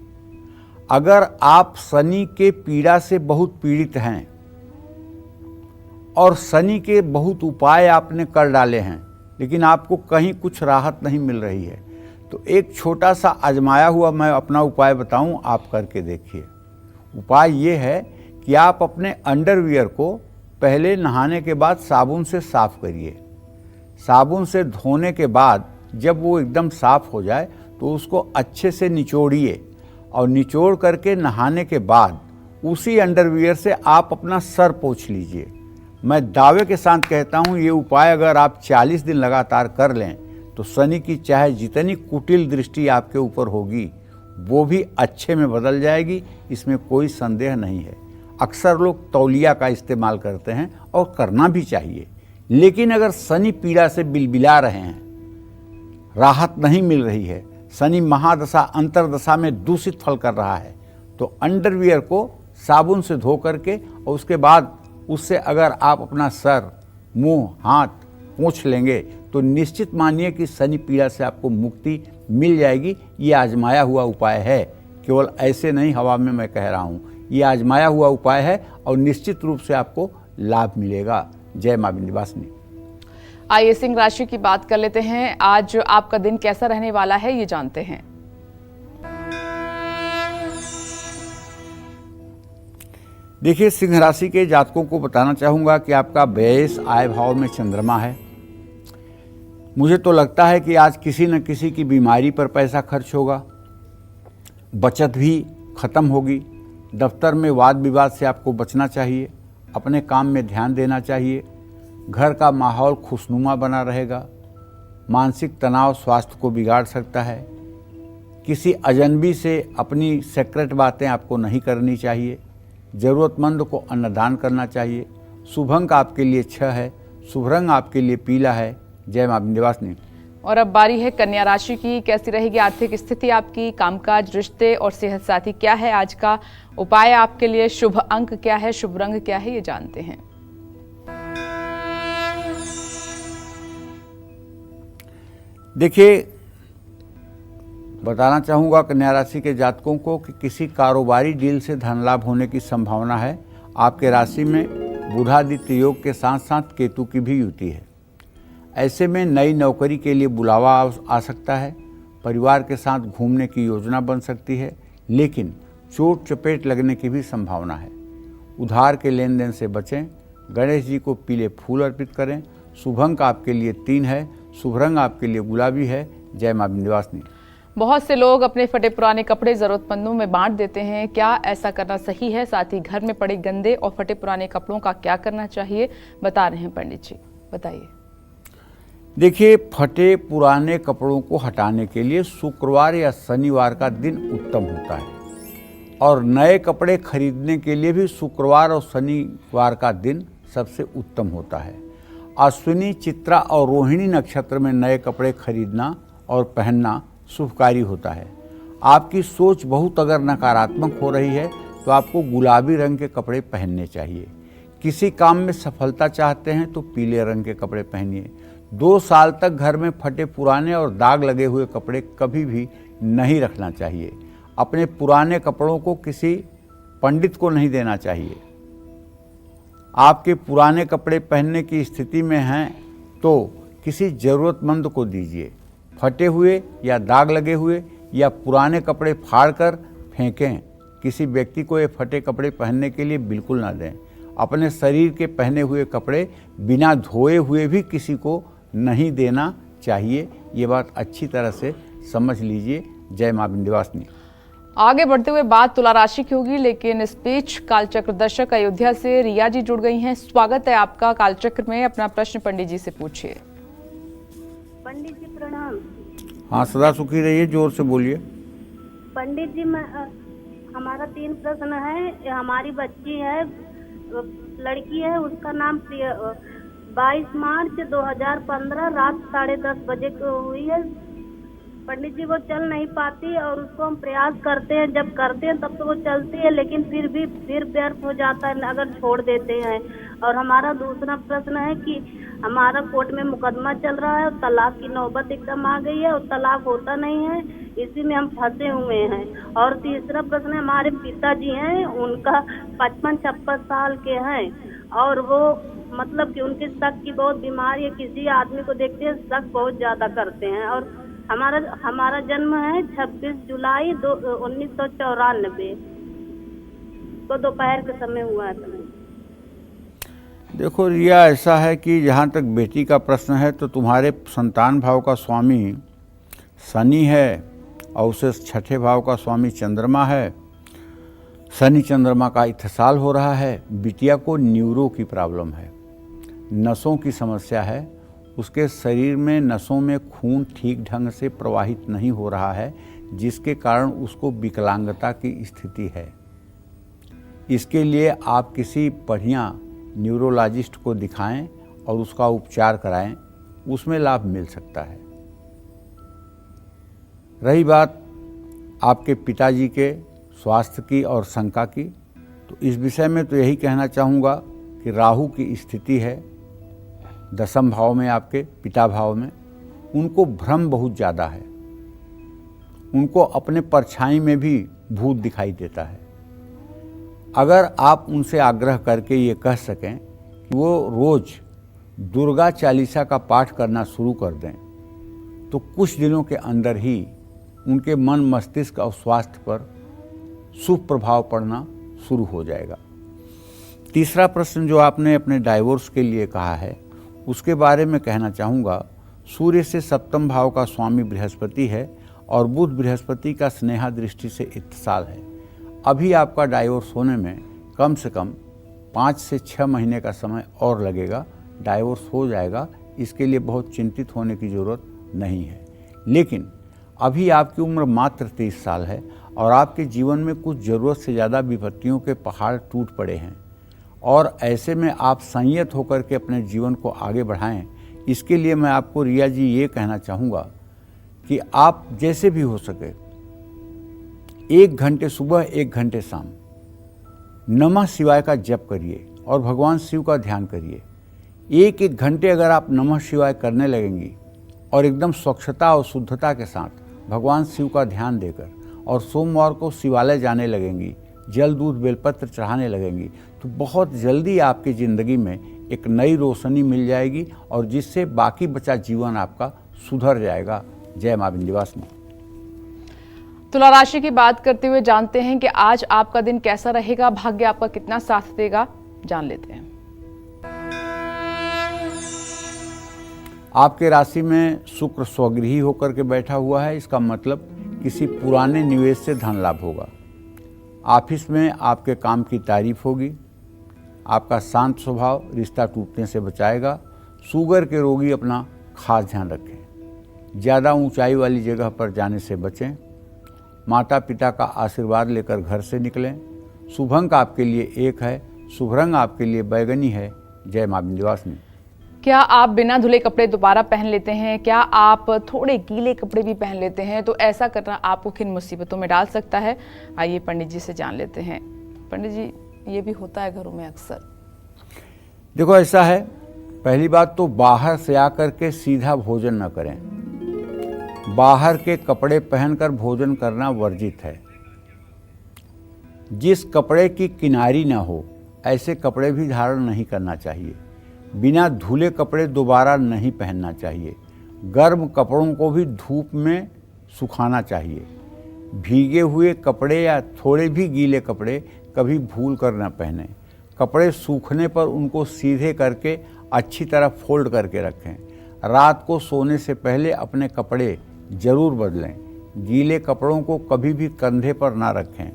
अगर आप शनि के पीड़ा से बहुत पीड़ित हैं और शनि के बहुत उपाय आपने कर डाले हैं, लेकिन आपको कहीं कुछ राहत नहीं मिल रही है, तो एक छोटा सा आजमाया हुआ मैं अपना उपाय बताऊं, आप करके देखिए। उपाय ये है कि आप अपने अंडरवियर को पहले नहाने के बाद साबुन से साफ करिए। साबुन से धोने के बाद जब वो एकदम साफ हो जाए तो उसको अच्छे से निचोड़िए, और निचोड़ करके नहाने के बाद उसी अंडरवियर से आप अपना सर पोंछ लीजिए। मैं दावे के साथ कहता हूँ, ये उपाय अगर आप 40 दिन लगातार कर लें तो शनि की चाहे जितनी कुटिल दृष्टि आपके ऊपर होगी वो भी अच्छे में बदल जाएगी, इसमें कोई संदेह नहीं है। अक्सर लोग तौलिया का इस्तेमाल करते हैं और करना भी चाहिए, लेकिन अगर शनि पीड़ा से बिलबिला रहे हैं, राहत नहीं मिल रही है, शनि महादशा अंतरदशा में दूषित फल कर रहा है, तो अंडरवियर को साबुन से धो करके और उसके बाद उससे अगर आप अपना सर मुंह, हाथ पोंछ लेंगे तो निश्चित मानिए कि शनि पीड़ा से आपको मुक्ति मिल जाएगी। ये आजमाया हुआ उपाय है, केवल ऐसे नहीं हवा में मैं कह रहा हूँ, ये आजमाया हुआ उपाय है और निश्चित रूप से आपको लाभ मिलेगा। जय मां विंध्यवासिनी। आइए सिंह राशि की बात कर लेते हैं। आज आपका दिन कैसा रहने वाला है, ये जानते हैं। देखिए, सिंह राशि के जातकों को बताना चाहूंगा कि आपका व्यय आय भाव में चंद्रमा है। मुझे तो लगता है कि आज किसी न किसी की बीमारी पर पैसा खर्च होगा, बचत भी खत्म होगी। दफ्तर में वाद विवाद से आपको बचना चाहिए, अपने काम में ध्यान देना चाहिए। घर का माहौल खुशनुमा बना रहेगा। मानसिक तनाव स्वास्थ्य को बिगाड़ सकता है। किसी अजनबी से अपनी सीक्रेट बातें आपको नहीं करनी चाहिए। ज़रूरतमंद को अन्नदान करना चाहिए। शुभ अंक आपके लिए 6 है, शुभ रंग आपके लिए पीला है। जय मां विंध्यवासिनी। और अब बारी है कन्या राशि की। कैसी रहेगी आर्थिक स्थिति आपकी, कामकाज, रिश्ते और सेहत साथी क्या है आज का उपाय आपके लिए, शुभ अंक क्या है, शुभ रंग क्या है, ये जानते हैं। देखिए, बताना चाहूँगा कन्या राशि के जातकों को कि किसी कारोबारी डील से धन लाभ होने की संभावना है। आपके राशि में बुधादित्य योग के साथ साथ केतु की भी युति है। ऐसे में नई नौकरी के लिए बुलावा आ सकता है। परिवार के साथ घूमने की योजना बन सकती है, लेकिन चोट चपेट लगने की भी संभावना है। उधार के लेन देन से बचें। गणेश जी को पीले फूल अर्पित करें। शुभ अंक आपके लिए 3 है, शुभ रंग आपके लिए गुलाबी है। जय मां विंध्यवासिनी। बहुत से लोग अपने फटे पुराने कपड़े जरूरतमंदों में बांट देते हैं, क्या ऐसा करना सही है? साथ ही घर में पड़े गंदे और फटे पुराने कपड़ों का क्या करना चाहिए, बता रहे हैं पंडित जी, बताइए। देखिए, फटे पुराने कपड़ों को हटाने के लिए शुक्रवार या शनिवार का दिन उत्तम होता है और नए कपड़े खरीदने के लिए भी शुक्रवार और शनिवार का दिन सबसे उत्तम होता है। अश्विनी, चित्रा और रोहिणी नक्षत्र में नए कपड़े खरीदना और पहनना शुभकारी होता है। आपकी सोच बहुत अगर नकारात्मक हो रही है तो आपको गुलाबी रंग के कपड़े पहनने चाहिए। किसी काम में सफलता चाहते हैं तो पीले रंग के कपड़े पहनिए। 2 साल तक घर में फटे पुराने और दाग लगे हुए कपड़े कभी भी नहीं रखना चाहिए। अपने पुराने कपड़ों को किसी पंडित को नहीं देना चाहिए। आपके पुराने कपड़े पहनने की स्थिति में हैं तो किसी ज़रूरतमंद को दीजिए। फटे हुए या दाग लगे हुए या पुराने कपड़े फाड़ कर फेंकें। किसी व्यक्ति को ये फटे कपड़े पहनने के लिए बिल्कुल ना दें। अपने शरीर के पहने हुए कपड़े बिना धोए हुए भी किसी को नहीं देना चाहिए। ये बात अच्छी तरह से समझ लीजिए। जय मां विंध्यवासिनी। आगे बढ़ते हुए बात तुला राशि की होगी, लेकिन इस बीच कालचक्र दर्शक अयोध्या से रिया जी जुड़ गई हैं। स्वागत है आपका कालचक्र में। अपना प्रश्न पंडित जी से पूछिए। पंडित जी प्रणाम। हाँ, सदा सुखी रहिए, जोर से बोलिए। पंडित जी, हमारा 3 प्रश्न है। हमारी बच्ची है, लड़की है, उसका नाम 22 मार्च 2015 रात 10:30 बजे को हुई है। पंडित जी, वो चल नहीं पाती और उसको हम प्रयास करते हैं, जब करते हैं तब तो वो चलती है, लेकिन फिर व्यर्थ हो जाता है अगर छोड़ देते हैं। और हमारा दूसरा प्रश्न है कि हमारा कोर्ट में मुकदमा चल रहा है और तलाक की नौबत एकदम आ गई है और तलाक होता नहीं है, इसी में हम फंसे हुए हैं। और तीसरा प्रश्न है, हमारे पिताजी हैं, उनका 55-56 साल के हैं और वो मतलब कि उनकी शक की बहुत बीमारी है। किसी आदमी को देखते हैं शक बहुत ज्यादा करते हैं। और हमारा जन्म है 26 जुलाई 1994 को दोपहर के समय हुआ है। देखो रिया, ऐसा है कि जहाँ तक बेटी का प्रश्न है तो तुम्हारे संतान भाव का स्वामी शनि है और उसे 6ठे भाव का स्वामी चंद्रमा है। शनि चंद्रमा का इत्तेसाल हो रहा है। बिटिया को न्यूरो की प्रॉब्लम है, नसों की समस्या है। उसके शरीर में नसों में खून ठीक ढंग से प्रवाहित नहीं हो रहा है, जिसके कारण उसको विकलांगता की स्थिति है। इसके लिए आप किसी बढ़िया न्यूरोलॉजिस्ट को दिखाएं और उसका उपचार कराएं, उसमें लाभ मिल सकता है। रही बात आपके पिताजी के स्वास्थ्य की और शंका की, तो इस विषय में तो यही कहना चाहूँगा कि राहु की स्थिति है, दशम भाव में, आपके पिता भाव में, उनको भ्रम बहुत ज़्यादा है। उनको अपने परछाई में भी भूत दिखाई देता है। अगर आप उनसे आग्रह करके ये कह सकें कि वो रोज़ दुर्गा चालीसा का पाठ करना शुरू कर दें, तो कुछ दिनों के अंदर ही उनके मन, मस्तिष्क और स्वास्थ्य पर शुभ प्रभाव पड़ना शुरू हो जाएगा। तीसरा प्रश्न जो आपने अपने डाइवोर्स के लिए कहा है, उसके बारे में कहना चाहूँगा। सूर्य से सप्तम भाव का स्वामी बृहस्पति है और बुध बृहस्पति का स्नेहा दृष्टि से इत्तिसाल है। अभी आपका डाइवोर्स होने में कम से कम 5 से 6 महीने का समय और लगेगा। डाइवोर्स हो जाएगा, इसके लिए बहुत चिंतित होने की ज़रूरत नहीं है। लेकिन अभी आपकी उम्र मात्र 30 साल है और आपके जीवन में कुछ ज़रूरत से ज़्यादा विपत्तियों के पहाड़ टूट पड़े हैं और ऐसे में आप संयत होकर के अपने जीवन को आगे बढ़ाएं। इसके लिए मैं आपको रिया जी ये कहना चाहूँगा कि आप जैसे भी हो सके 1 घंटे सुबह 1 घंटे शाम नमः शिवाय का जप करिए और भगवान शिव का ध्यान करिए। 1-1 घंटे अगर आप नमः शिवाय करने लगेंगी और एकदम स्वच्छता और शुद्धता के साथ भगवान शिव का ध्यान देकर और सोमवार को शिवालय जाने लगेंगी, जल दूध बेलपत्र चढ़ाने लगेंगी, तो बहुत जल्दी आपकी ज़िंदगी में एक नई रोशनी मिल जाएगी और जिससे बाकी बचा जीवन आपका सुधर जाएगा। जय मां विंध्यवासिनी। तुला राशि की बात करते हुए जानते हैं कि आज आपका दिन कैसा रहेगा, भाग्य आपका कितना साथ देगा, जान लेते हैं। आपके राशि में शुक्र स्वगृही होकर के बैठा हुआ है। इसका मतलब किसी पुराने निवेश से धन लाभ होगा। ऑफिस में आपके काम की तारीफ होगी। आपका शांत स्वभाव रिश्ता टूटने से बचाएगा। शुगर के रोगी अपना खास ध्यान रखें। ज़्यादा ऊंचाई वाली जगह पर जाने से बचें। माता पिता का आशीर्वाद लेकर घर से निकलें। शुभ अंक आपके लिए 1 है। शुभ रंग आपके लिए बैगनी है। जय मां विंध्यवासिनी। क्या आप बिना धुले कपड़े दोबारा पहन लेते हैं? क्या आप थोड़े गीले कपड़े भी पहन लेते हैं? तो ऐसा करना आपको किन मुसीबतों में डाल सकता है, आइए पंडित जी से जान लेते हैं। पंडित जी, ये भी होता है घरों में अक्सर। देखो, ऐसा है, पहली बात तो बाहर से आकर के सीधा भोजन न करें। बाहर के कपड़े पहनकर भोजन करना वर्जित है। जिस कपड़े की किनारी ना हो ऐसे कपड़े भी धारण नहीं करना चाहिए। बिना धुले कपड़े दोबारा नहीं पहनना चाहिए। गर्म कपड़ों को भी धूप में सुखाना चाहिए। भीगे हुए कपड़े या थोड़े भी गीले कपड़े कभी भूल कर न पहनें। कपड़े सूखने पर उनको सीधे करके अच्छी तरह फोल्ड करके रखें। रात को सोने से पहले अपने कपड़े जरूर बदलें। गीले कपड़ों को कभी भी कंधे पर ना रखें।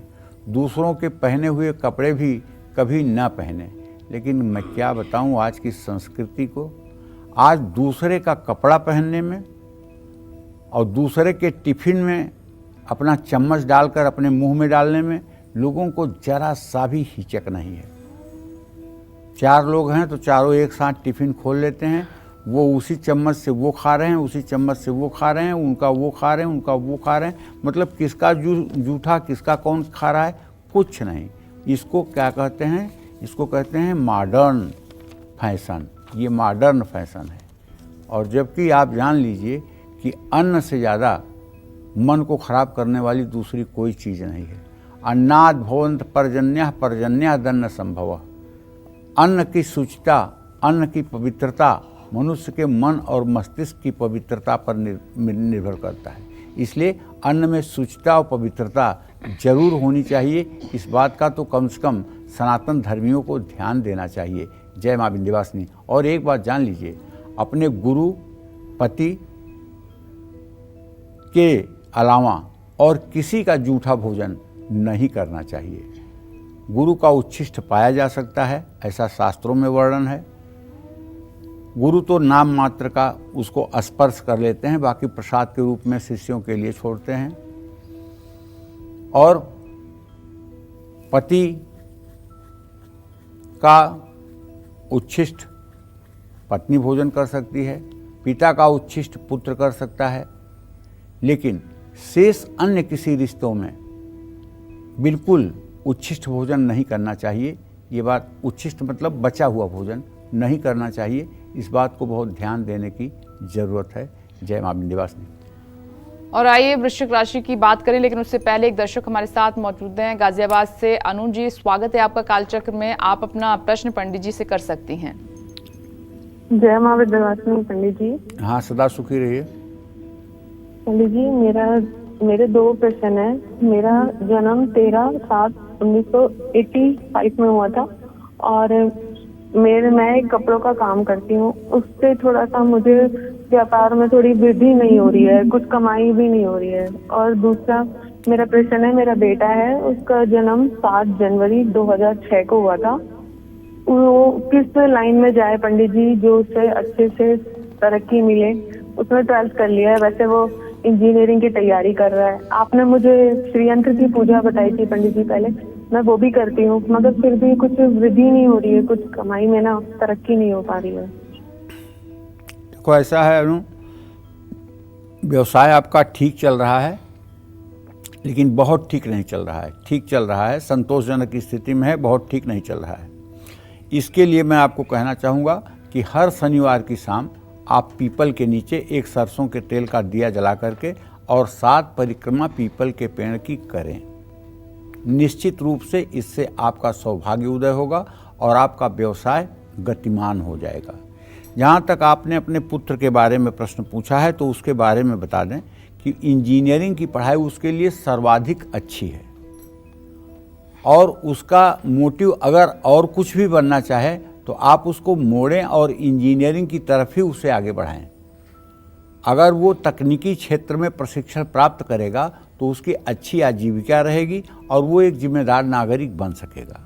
दूसरों के पहने हुए कपड़े भी कभी ना पहनें। लेकिन मैं क्या बताऊं आज की संस्कृति को, आज दूसरे का कपड़ा पहनने में और दूसरे के टिफिन में अपना चम्मच डालकर अपने मुंह में डालने में लोगों को जरा सा भी हिचक नहीं है। 4 लोग हैं तो चारों एक साथ टिफिन खोल लेते हैं। वो उसी चम्मच से वो खा रहे हैं, उसी चम्मच से वो खा रहे हैं, उनका वो खा रहे हैं, उनका वो खा रहे हैं। मतलब किसका जूठा किसका कौन खा रहा है, कुछ नहीं। इसको क्या कहते हैं? इसको कहते हैं मॉडर्न फैशन। ये मॉडर्न फैशन है। और जबकि आप जान लीजिए कि अन्न से ज़्यादा मन को खराब करने वाली दूसरी कोई चीज़ नहीं है। अन्नाद भवन्त पर्जन्यः पर्जन्यः दन्न संभवः। अन्न की शुचिता, अन्न की पवित्रता मनुष्य के मन और मस्तिष्क की पवित्रता पर निर्भर करता है। इसलिए अन्न में शुचिता और पवित्रता जरूर होनी चाहिए। इस बात का तो कम से कम सनातन धर्मियों को ध्यान देना चाहिए। जय मां विंध्यवासिनी। और एक बात जान लीजिए, अपने गुरु पति के अलावा और किसी का जूठा भोजन नहीं करना चाहिए। गुरु का उच्छिष्ट पाया जा सकता है, ऐसा शास्त्रों में वर्णन है। गुरु तो नाम मात्र का उसको स्पर्श कर लेते हैं, बाकी प्रसाद के रूप में शिष्यों के लिए छोड़ते हैं। और पति का उच्छिष्ट पत्नी भोजन कर सकती है, पिता का उच्छिष्ट पुत्र कर सकता है, लेकिन शेष अन्य किसी रिश्तों में बिल्कुल उच्छिष्ट भोजन नहीं करना चाहिए। ये बात, उच्छिष्ट मतलब बचा हुआ भोजन नहीं करना चाहिए। इस बात को बहुत ध्यान देने की ज़रूरत है। जय मां विंध्यवासिनी। और आइए वृश्चिक राशि की बात करें, लेकिन उससे पहले एक दर्शक हमारे साथ मौजूद हैं गाजियाबाद से। अनु जी, स्वागत है आपका कालचक्र में। आप अपना प्रश्न पंडित जी से कर सकती हैं। जय मां विंध्यवासिनी पंडित जी। हाँ, सदा सुखी रहिए। पंडित जी, मेरे 2 प्रश्न है। मेरा जन्म 13/7/1985 में हुआ था और मैं एक कपड़ों का काम करती हूँ। उससे थोड़ा सा मुझे व्यापार में थोड़ी वृद्धि नहीं हो रही है, कुछ कमाई भी नहीं हो रही है। और दूसरा मेरा प्रश्न है, मेरा बेटा है, उसका जन्म 7 जनवरी 2006 को हुआ था। वो किस लाइन में जाए पंडित जी जो उसे अच्छे से तरक्की मिले? उसने 12th कर लिया है, वैसे वो इंजीनियरिंग की तैयारी कर रहा है। आपने मुझे श्रीयंत्र की पूजा बताई थी पंडित जी पहले, मैं वो भी करती हूँ, मगर फिर भी कुछ वृद्धि नहीं हो रही है, कुछ कमाई में ना तरक्की नहीं हो पा रही है। देखो, ऐसा है अनु, व्यवसाय आपका ठीक चल रहा है, लेकिन बहुत ठीक नहीं चल रहा है। ठीक चल रहा है, संतोषजनक स्थिति में है, बहुत ठीक नहीं चल रहा है। इसके लिए मैं आपको कहना चाहूँगा कि हर शनिवार की शाम आप पीपल के नीचे एक सरसों के तेल का दिया जला करके और 7 परिक्रमा पीपल के पेड़ की करें। निश्चित रूप से इससे आपका सौभाग्य उदय होगा और आपका व्यवसाय गतिमान हो जाएगा। जहाँ तक आपने अपने पुत्र के बारे में प्रश्न पूछा है, तो उसके बारे में बता दें कि इंजीनियरिंग की पढ़ाई उसके लिए सर्वाधिक अच्छी है और उसका मोटिव अगर और कुछ भी बनना चाहे तो आप उसको मोड़ें और इंजीनियरिंग की तरफ ही उसे आगे बढ़ाएं। अगर वो तकनीकी क्षेत्र में प्रशिक्षण प्राप्त करेगा तो उसकी अच्छी आजीविका रहेगी और वो एक जिम्मेदार नागरिक बन सकेगा।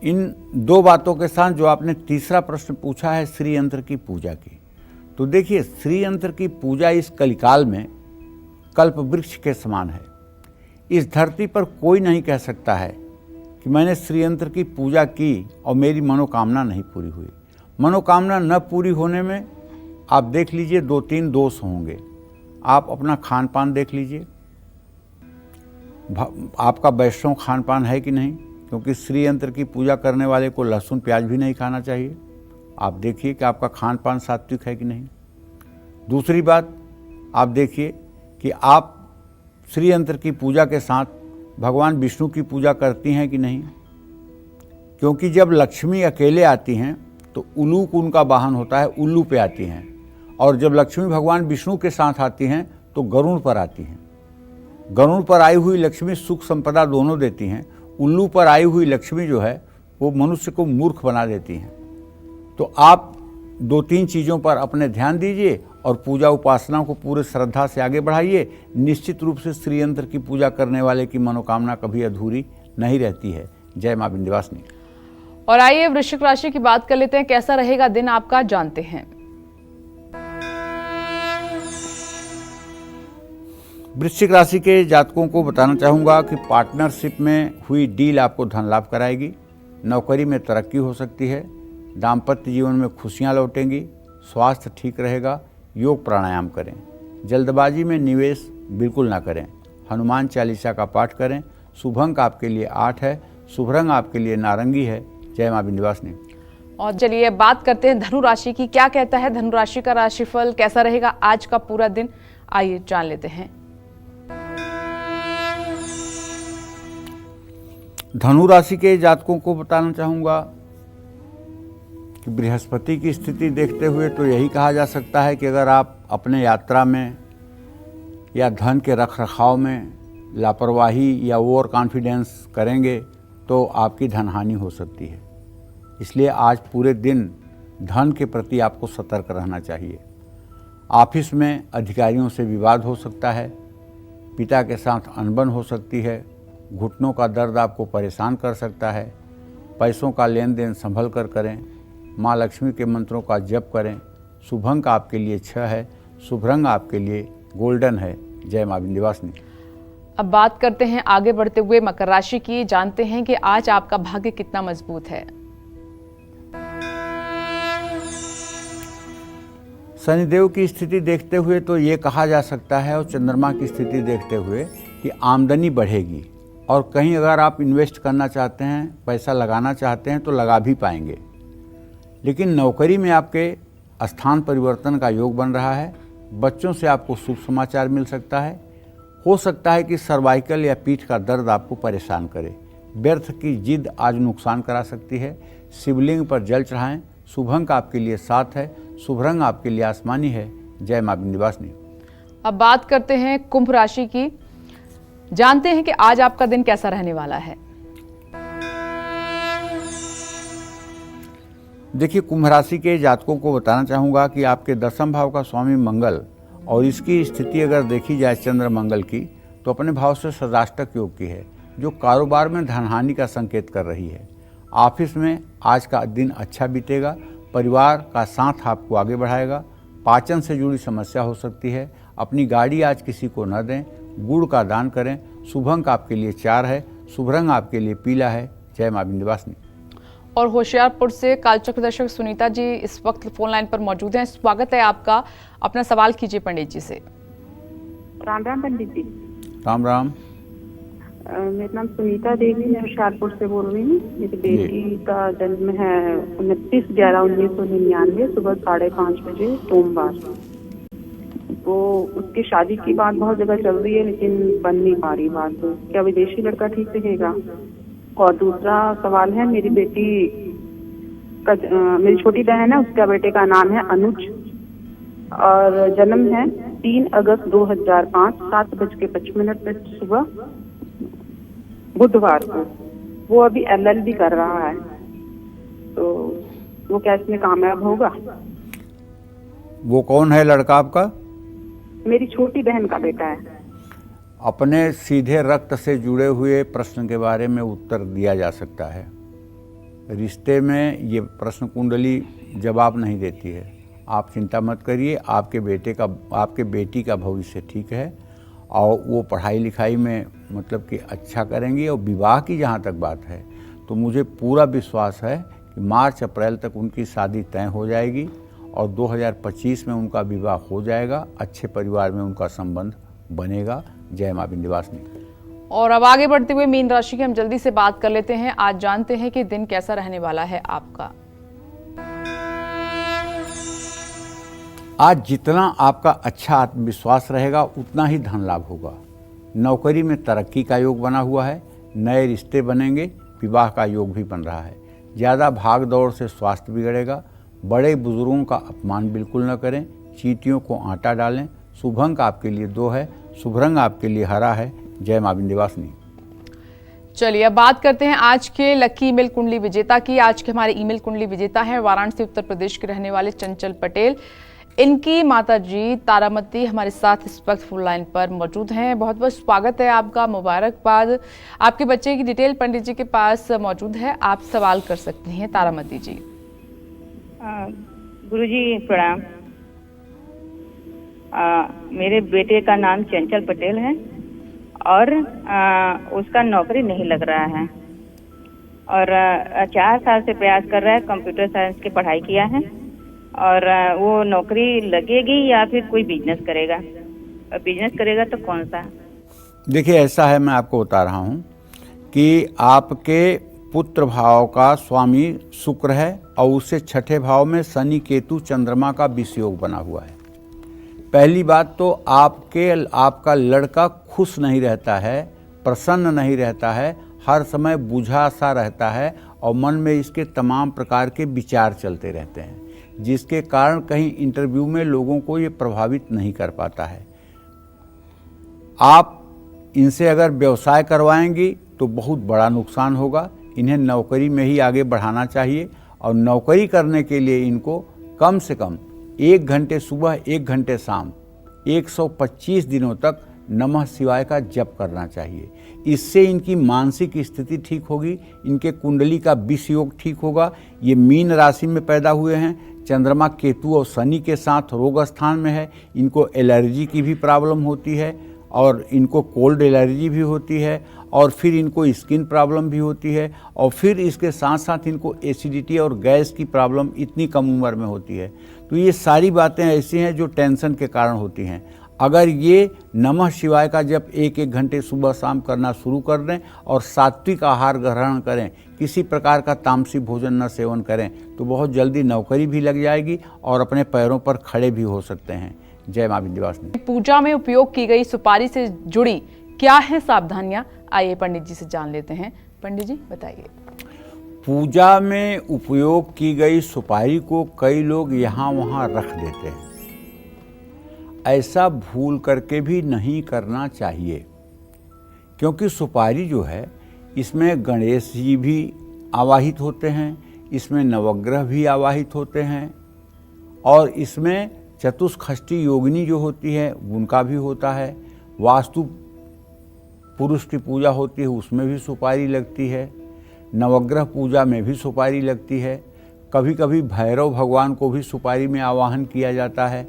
इन 2 बातों के साथ जो आपने तीसरा प्रश्न पूछा है श्री यंत्र की पूजा की, तो देखिए, श्री यंत्र की पूजा इस कलिकाल में कल्प वृक्ष के समान है। इस धरती पर कोई नहीं कह सकता है कि मैंने श्री यंत्र की पूजा की और मेरी मनोकामना नहीं पूरी हुई। मनोकामना न पूरी होने में आप देख लीजिए 2-3 दोष होंगे। आप अपना खान पान देख लीजिए, आपका वैष्णव खान पान है कि नहीं, क्योंकि श्री यंत्र की पूजा करने वाले को लहसुन प्याज भी नहीं खाना चाहिए। आप देखिए कि आपका खान पान सात्विक है कि नहीं। दूसरी बात, आप देखिए कि आप श्री यंत्र की पूजा के साथ भगवान विष्णु की पूजा करती हैं कि नहीं, क्योंकि जब लक्ष्मी अकेले आती हैं तो उल्लूक उनका वाहन होता है, उल्लू पे आती हैं, और जब लक्ष्मी भगवान विष्णु के साथ आती हैं तो गरुड़ पर आती हैं। गरुड़ पर आई हुई लक्ष्मी सुख संपदा दोनों देती हैं, उल्लू पर आई हुई लक्ष्मी जो है वो मनुष्य को मूर्ख बना देती हैं। तो आप 2-3 चीज़ों पर अपने ध्यान दीजिए और पूजा उपासना को पूरे श्रद्धा से आगे बढ़ाइए। निश्चित रूप से श्री यंत्र की पूजा करने वाले की मनोकामना कभी अधूरी नहीं रहती है। जय मां विंध्यवासिनी। और आइए वृश्चिक राशि की बात कर लेते हैं। कैसा रहेगा दिन आपका, जानते हैं। वृश्चिक राशि के जातकों को बताना चाहूँगा कि पार्टनरशिप में हुई डील आपको धन लाभ कराएगी। नौकरी में तरक्की हो सकती है। दाम्पत्य जीवन में खुशियाँ लौटेंगी। स्वास्थ्य ठीक रहेगा। योग प्राणायाम करें। जल्दबाजी में निवेश बिल्कुल ना करें। हनुमान चालीसा का पाठ करें। शुभ अंक आपके लिए 8 है। शुभ रंग आपके लिए नारंगी है। जय मां विंध्यवासिनी। और चलिए बात करते हैं धनु राशि की। क्या कहता है धनु राशि का राशिफल, कैसा रहेगा आज का पूरा दिन, आइए जान लेते हैं। धनु राशि के जातकों को बताना चाहूँगा कि बृहस्पति की स्थिति देखते हुए तो यही कहा जा सकता है कि अगर आप अपने यात्रा में या धन के रख रखाव में लापरवाही या ओवर कॉन्फिडेंस करेंगे तो आपकी धन हानि हो सकती है। इसलिए आज पूरे दिन धन के प्रति आपको सतर्क रहना चाहिए। ऑफिस में अधिकारियों से विवाद हो सकता है। पिता के साथ अनबन हो सकती है। घुटनों का दर्द आपको परेशान कर सकता है। पैसों का लेन देन संभल कर करें। माँ लक्ष्मी के मंत्रों का जप करें। शुभ अंक आपके लिए 6 है। शुभ रंग आपके लिए गोल्डन है। जय मां विंध्यवासिनी। अब बात करते हैं आगे बढ़ते हुए मकर राशि की। जानते हैं कि आज आपका भाग्य कितना मजबूत है। शनिदेव की स्थिति देखते हुए तो ये कहा जा सकता है और चंद्रमा की स्थिति देखते हुए कि आमदनी बढ़ेगी और कहीं अगर आप इन्वेस्ट करना चाहते हैं, पैसा लगाना चाहते हैं तो लगा भी पाएंगे। लेकिन नौकरी में आपके स्थान परिवर्तन का योग बन रहा है। बच्चों से आपको शुभ समाचार मिल सकता है। हो सकता है कि सर्वाइकल या पीठ का दर्द आपको परेशान करे। व्यर्थ की जिद आज नुकसान करा सकती है। शिवलिंग पर जल चढ़ाएं। शुभ अंक आपके लिए 7 है। शुभ रंग आपके लिए आसमानी है। जय मां विंध्यवासिनी। अब बात करते हैं कुंभ राशि की। जानते हैं कि आज आपका दिन कैसा रहने वाला है। देखिए, कुंभ राशि के जातकों को बताना चाहूँगा कि आपके 10वें भाव का स्वामी मंगल और इसकी स्थिति अगर देखी जाए चंद्र मंगल की, तो अपने भाव से सदाष्टक योग की है, जो कारोबार में धनहानि का संकेत कर रही है। ऑफिस में आज का दिन अच्छा बीतेगा। परिवार का साथ आपको आगे बढ़ाएगा। पाचन से जुड़ी समस्या हो सकती है। अपनी गाड़ी आज किसी को न दें। गुड़ का दान करें। शुभ अंक आपके लिए 4 है। शुभ रंग आपके लिए पीला है। जय मां विंध्यवासिनी। और होशियारपुर से कालचक्र दर्शक सुनीता जी इस वक्त फोन लाइन पर मौजूद हैं। स्वागत है आपका। अपना सवाल कीजिए पंडित जी से। राम राम पंडित जी। राम राम। मेरा नाम सुनीता देवी, मैं होशियारपुर से बोल रही हूँ। मेरी बेटी का जन्म है 29/11/1999 सुबह 5:30 बजे सोमवार। वो उसकी शादी की बात बहुत जगह चल रही है, लेकिन बन नहीं पा रही बात। क्या विदेशी लड़का ठीक रहेगा? और दूसरा सवाल है, मेरी बेटी का मेरी छोटी बहन है, उसका बेटे का नाम है अनुज और जन्म है 3 अगस्त 2005 7:55 सुबह बुधवार को। वो अभी LLB कर रहा है, तो वो क्या इसमें कामयाब होगा? वो कौन है लड़का आपका? मेरी छोटी बहन का बेटा है। अपने सीधे रक्त से जुड़े हुए प्रश्न के बारे में उत्तर दिया जा सकता है। रिश्ते में ये प्रश्न कुंडली जवाब नहीं देती है। आप चिंता मत करिए। आपके बेटी का भविष्य ठीक है और वो पढ़ाई लिखाई में मतलब कि अच्छा करेंगी। और विवाह की जहाँ तक बात है, तो मुझे पूरा विश्वास है कि मार्च-अप्रैल तक उनकी शादी तय हो जाएगी और 2025 में उनका विवाह हो जाएगा। अच्छे परिवार में उनका संबंध बनेगा। जय मां विंध्यवासिनी। और अब आगे बढ़ते हुए मीन राशि की हम जल्दी से बात कर लेते हैं। आज जानते हैं कि दिन कैसा रहने वाला है आपका। आज जितना आपका अच्छा आत्मविश्वास रहेगा उतना ही धन लाभ होगा। नौकरी में तरक्की का योग बना हुआ है। नए रिश्ते बनेंगे। विवाह का योग भी बन रहा है। ज़्यादा भाग दौड़ से स्वास्थ्य बिगड़ेगा। बड़े बुजुर्गों का अपमान बिल्कुल न करें। चींटियों को आटा डालें। शुभ अंक आपके लिए 2 है। शुभ रंग आपके लिए हरा है। जय मां विंध्यवासिनी। चलिए अब बात करते हैं आज के लकी ईमेल कुंडली विजेता की। आज के हमारे ईमेल कुंडली विजेता हैं वाराणसी उत्तर प्रदेश के रहने वाले चंचल पटेल। इनकी माता जी तारामती हमारे साथ इस वक्त फोन लाइन पर मौजूद हैं। बहुत बहुत स्वागत है आपका। मुबारकबाद। आपके बच्चे की डिटेल पंडित जी के पास मौजूद है। आप सवाल कर सकती हैं तारामती जी। गुरुजी प्रणाम। मेरे बेटे का नाम चंचल पटेल है और उसका नौकरी नहीं लग रहा है और 4 साल से प्रयास कर रहा है। कंप्यूटर साइंस की पढ़ाई किया है और वो नौकरी लगेगी या फिर कोई बिजनेस करेगा? और बिजनेस करेगा तो कौन सा? देखिए, ऐसा है, मैं आपको बता रहा हूँ कि आपके पुत्र भाव का स्वामी शुक्र है और उससे 6ठे भाव में शनि केतु चंद्रमा का विषयोग बना हुआ है। पहली बात तो आपका लड़का खुश नहीं रहता है, प्रसन्न नहीं रहता है, हर समय बुझा सा रहता है और मन में इसके तमाम प्रकार के विचार चलते रहते हैं, जिसके कारण कहीं इंटरव्यू में लोगों को ये प्रभावित नहीं कर पाता है। आप इनसे अगर व्यवसाय करवाएंगी तो बहुत बड़ा नुकसान होगा। इन्हें नौकरी में ही आगे बढ़ाना चाहिए और नौकरी करने के लिए इनको कम से कम 1 घंटे सुबह 1 घंटे शाम 125 दिनों तक नमः शिवाय का जप करना चाहिए। इससे इनकी मानसिक स्थिति ठीक होगी। इनके कुंडली का विष योग ठीक होगा। ये मीन राशि में पैदा हुए हैं। चंद्रमा केतु और शनि के साथ रोग स्थान में है। इनको एलर्जी की भी प्रॉब्लम होती है और इनको कोल्ड एलर्जी भी होती है और फिर इनको स्किन प्रॉब्लम भी होती है और फिर इसके साथ साथ इनको एसिडिटी और गैस की प्रॉब्लम इतनी कम उम्र में होती है। तो ये सारी बातें ऐसी हैं जो टेंशन के कारण होती हैं। अगर ये नमः शिवाय का जप 1-1 घंटे सुबह शाम करना शुरू कर दें और सात्विक आहार ग्रहण करें, किसी प्रकार का तामसी भोजन न सेवन करें, तो बहुत जल्दी नौकरी भी लग जाएगी और अपने पैरों पर खड़े भी हो सकते हैं। जय मां विंध्यवासिनी। पूजा में उपयोग की गई सुपारी से जुड़ी क्या है सावधानियां, आइए पंडित जी से जान लेते हैं। पंडित जी बताइए। पूजा में उपयोग की गई सुपारी को कई लोग यहाँ वहाँ रख देते हैं। ऐसा भूल करके भी नहीं करना चाहिए, क्योंकि सुपारी जो है इसमें गणेश जी भी आवाहित होते हैं, इसमें नवग्रह भी आवाहित होते हैं और इसमें चतुष्षष्ठी योगिनी जो होती है उनका भी होता है। वास्तु पुरुष की पूजा होती है उसमें भी सुपारी लगती है, नवग्रह पूजा में भी सुपारी लगती है, कभी कभी भैरव भगवान को भी सुपारी में आवाहन किया जाता है।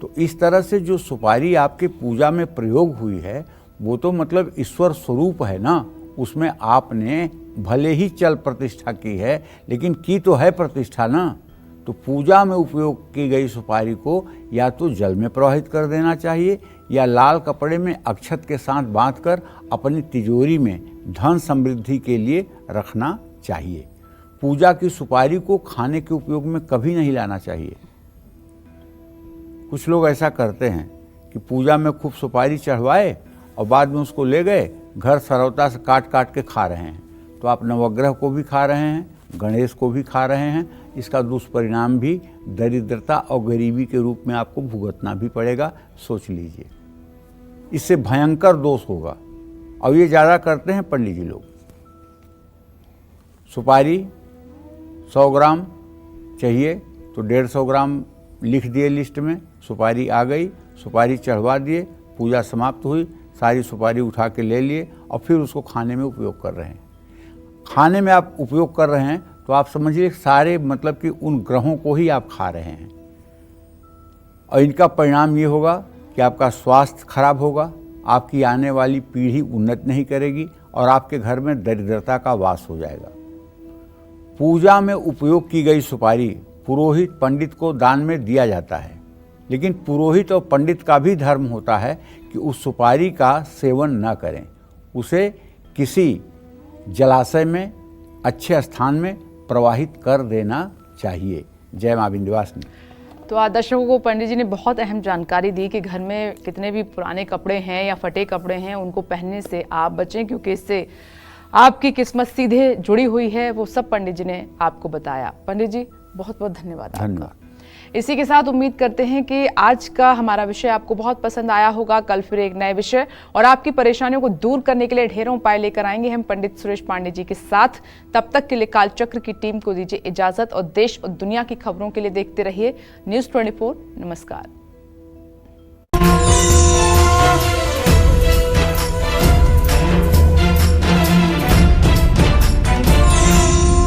तो इस तरह से जो सुपारी आपके पूजा में प्रयोग हुई है वो तो मतलब ईश्वर स्वरूप है ना, उसमें आपने भले ही चल प्रतिष्ठा की है लेकिन की तो है प्रतिष्ठा ना। तो पूजा में उपयोग की गई सुपारी को या तो जल में प्रवाहित कर देना चाहिए या लाल कपड़े में अक्षत के साथ बांधकर अपनी तिजोरी में धन समृद्धि के लिए रखना चाहिए। पूजा की सुपारी को खाने के उपयोग में कभी नहीं लाना चाहिए। कुछ लोग ऐसा करते हैं कि पूजा में खूब सुपारी चढ़वाए और बाद में उसको ले गए घर सरौता से काट काट के खा रहे हैं। तो आप नवग्रह को भी खा रहे हैं, गणेश को भी खा रहे हैं। इसका दुष्परिणाम भी दरिद्रता और गरीबी के रूप में आपको भुगतना भी पड़ेगा। सोच लीजिए, इससे भयंकर दोष होगा। और ये ज़्यादा करते हैं पंडित जी लोग। सुपारी 100 ग्राम चाहिए तो 150 ग्राम लिख दिए लिस्ट में, सुपारी आ गई, सुपारी चढ़वा दिए, पूजा समाप्त हुई, सारी सुपारी उठा के ले लिए और फिर उसको खाने में उपयोग कर रहे हैं। खाने में आप उपयोग कर रहे हैं तो आप समझिए सारे मतलब कि उन ग्रहों को ही आप खा रहे हैं और इनका परिणाम ये होगा कि आपका स्वास्थ्य खराब होगा, आपकी आने वाली पीढ़ी उन्नति नहीं करेगी और आपके घर में दरिद्रता का वास हो जाएगा। पूजा में उपयोग की गई सुपारी पुरोहित पंडित को दान में दिया जाता है, लेकिन पुरोहित और पंडित का भी धर्म होता है कि उस सुपारी का सेवन न करें, उसे किसी जलाशय में अच्छे स्थान में प्रवाहित कर देना चाहिए। जय मां विंध्यवासिनी। तो आज दर्शकों को पंडित जी ने बहुत अहम जानकारी दी कि घर में कितने भी पुराने कपड़े हैं या फटे कपड़े हैं उनको पहनने से आप बचें, क्योंकि इससे आपकी किस्मत सीधे जुड़ी हुई है। वो सब पंडित जी ने आपको बताया। पंडित जी बहुत बहुत धन्यवाद आपका। इसी के साथ उम्मीद करते हैं कि आज का हमारा विषय आपको बहुत पसंद आया होगा। कल फिर एक नए विषय और आपकी परेशानियों को दूर करने के लिए ढेरों उपाय लेकर आएंगे हम पंडित सुरेश पांडे जी के साथ। तब तक के लिए कालचक्र की टीम को दीजिए इजाजत और देश और दुनिया की खबरों के लिए देखते रहिए News 24। नमस्कार।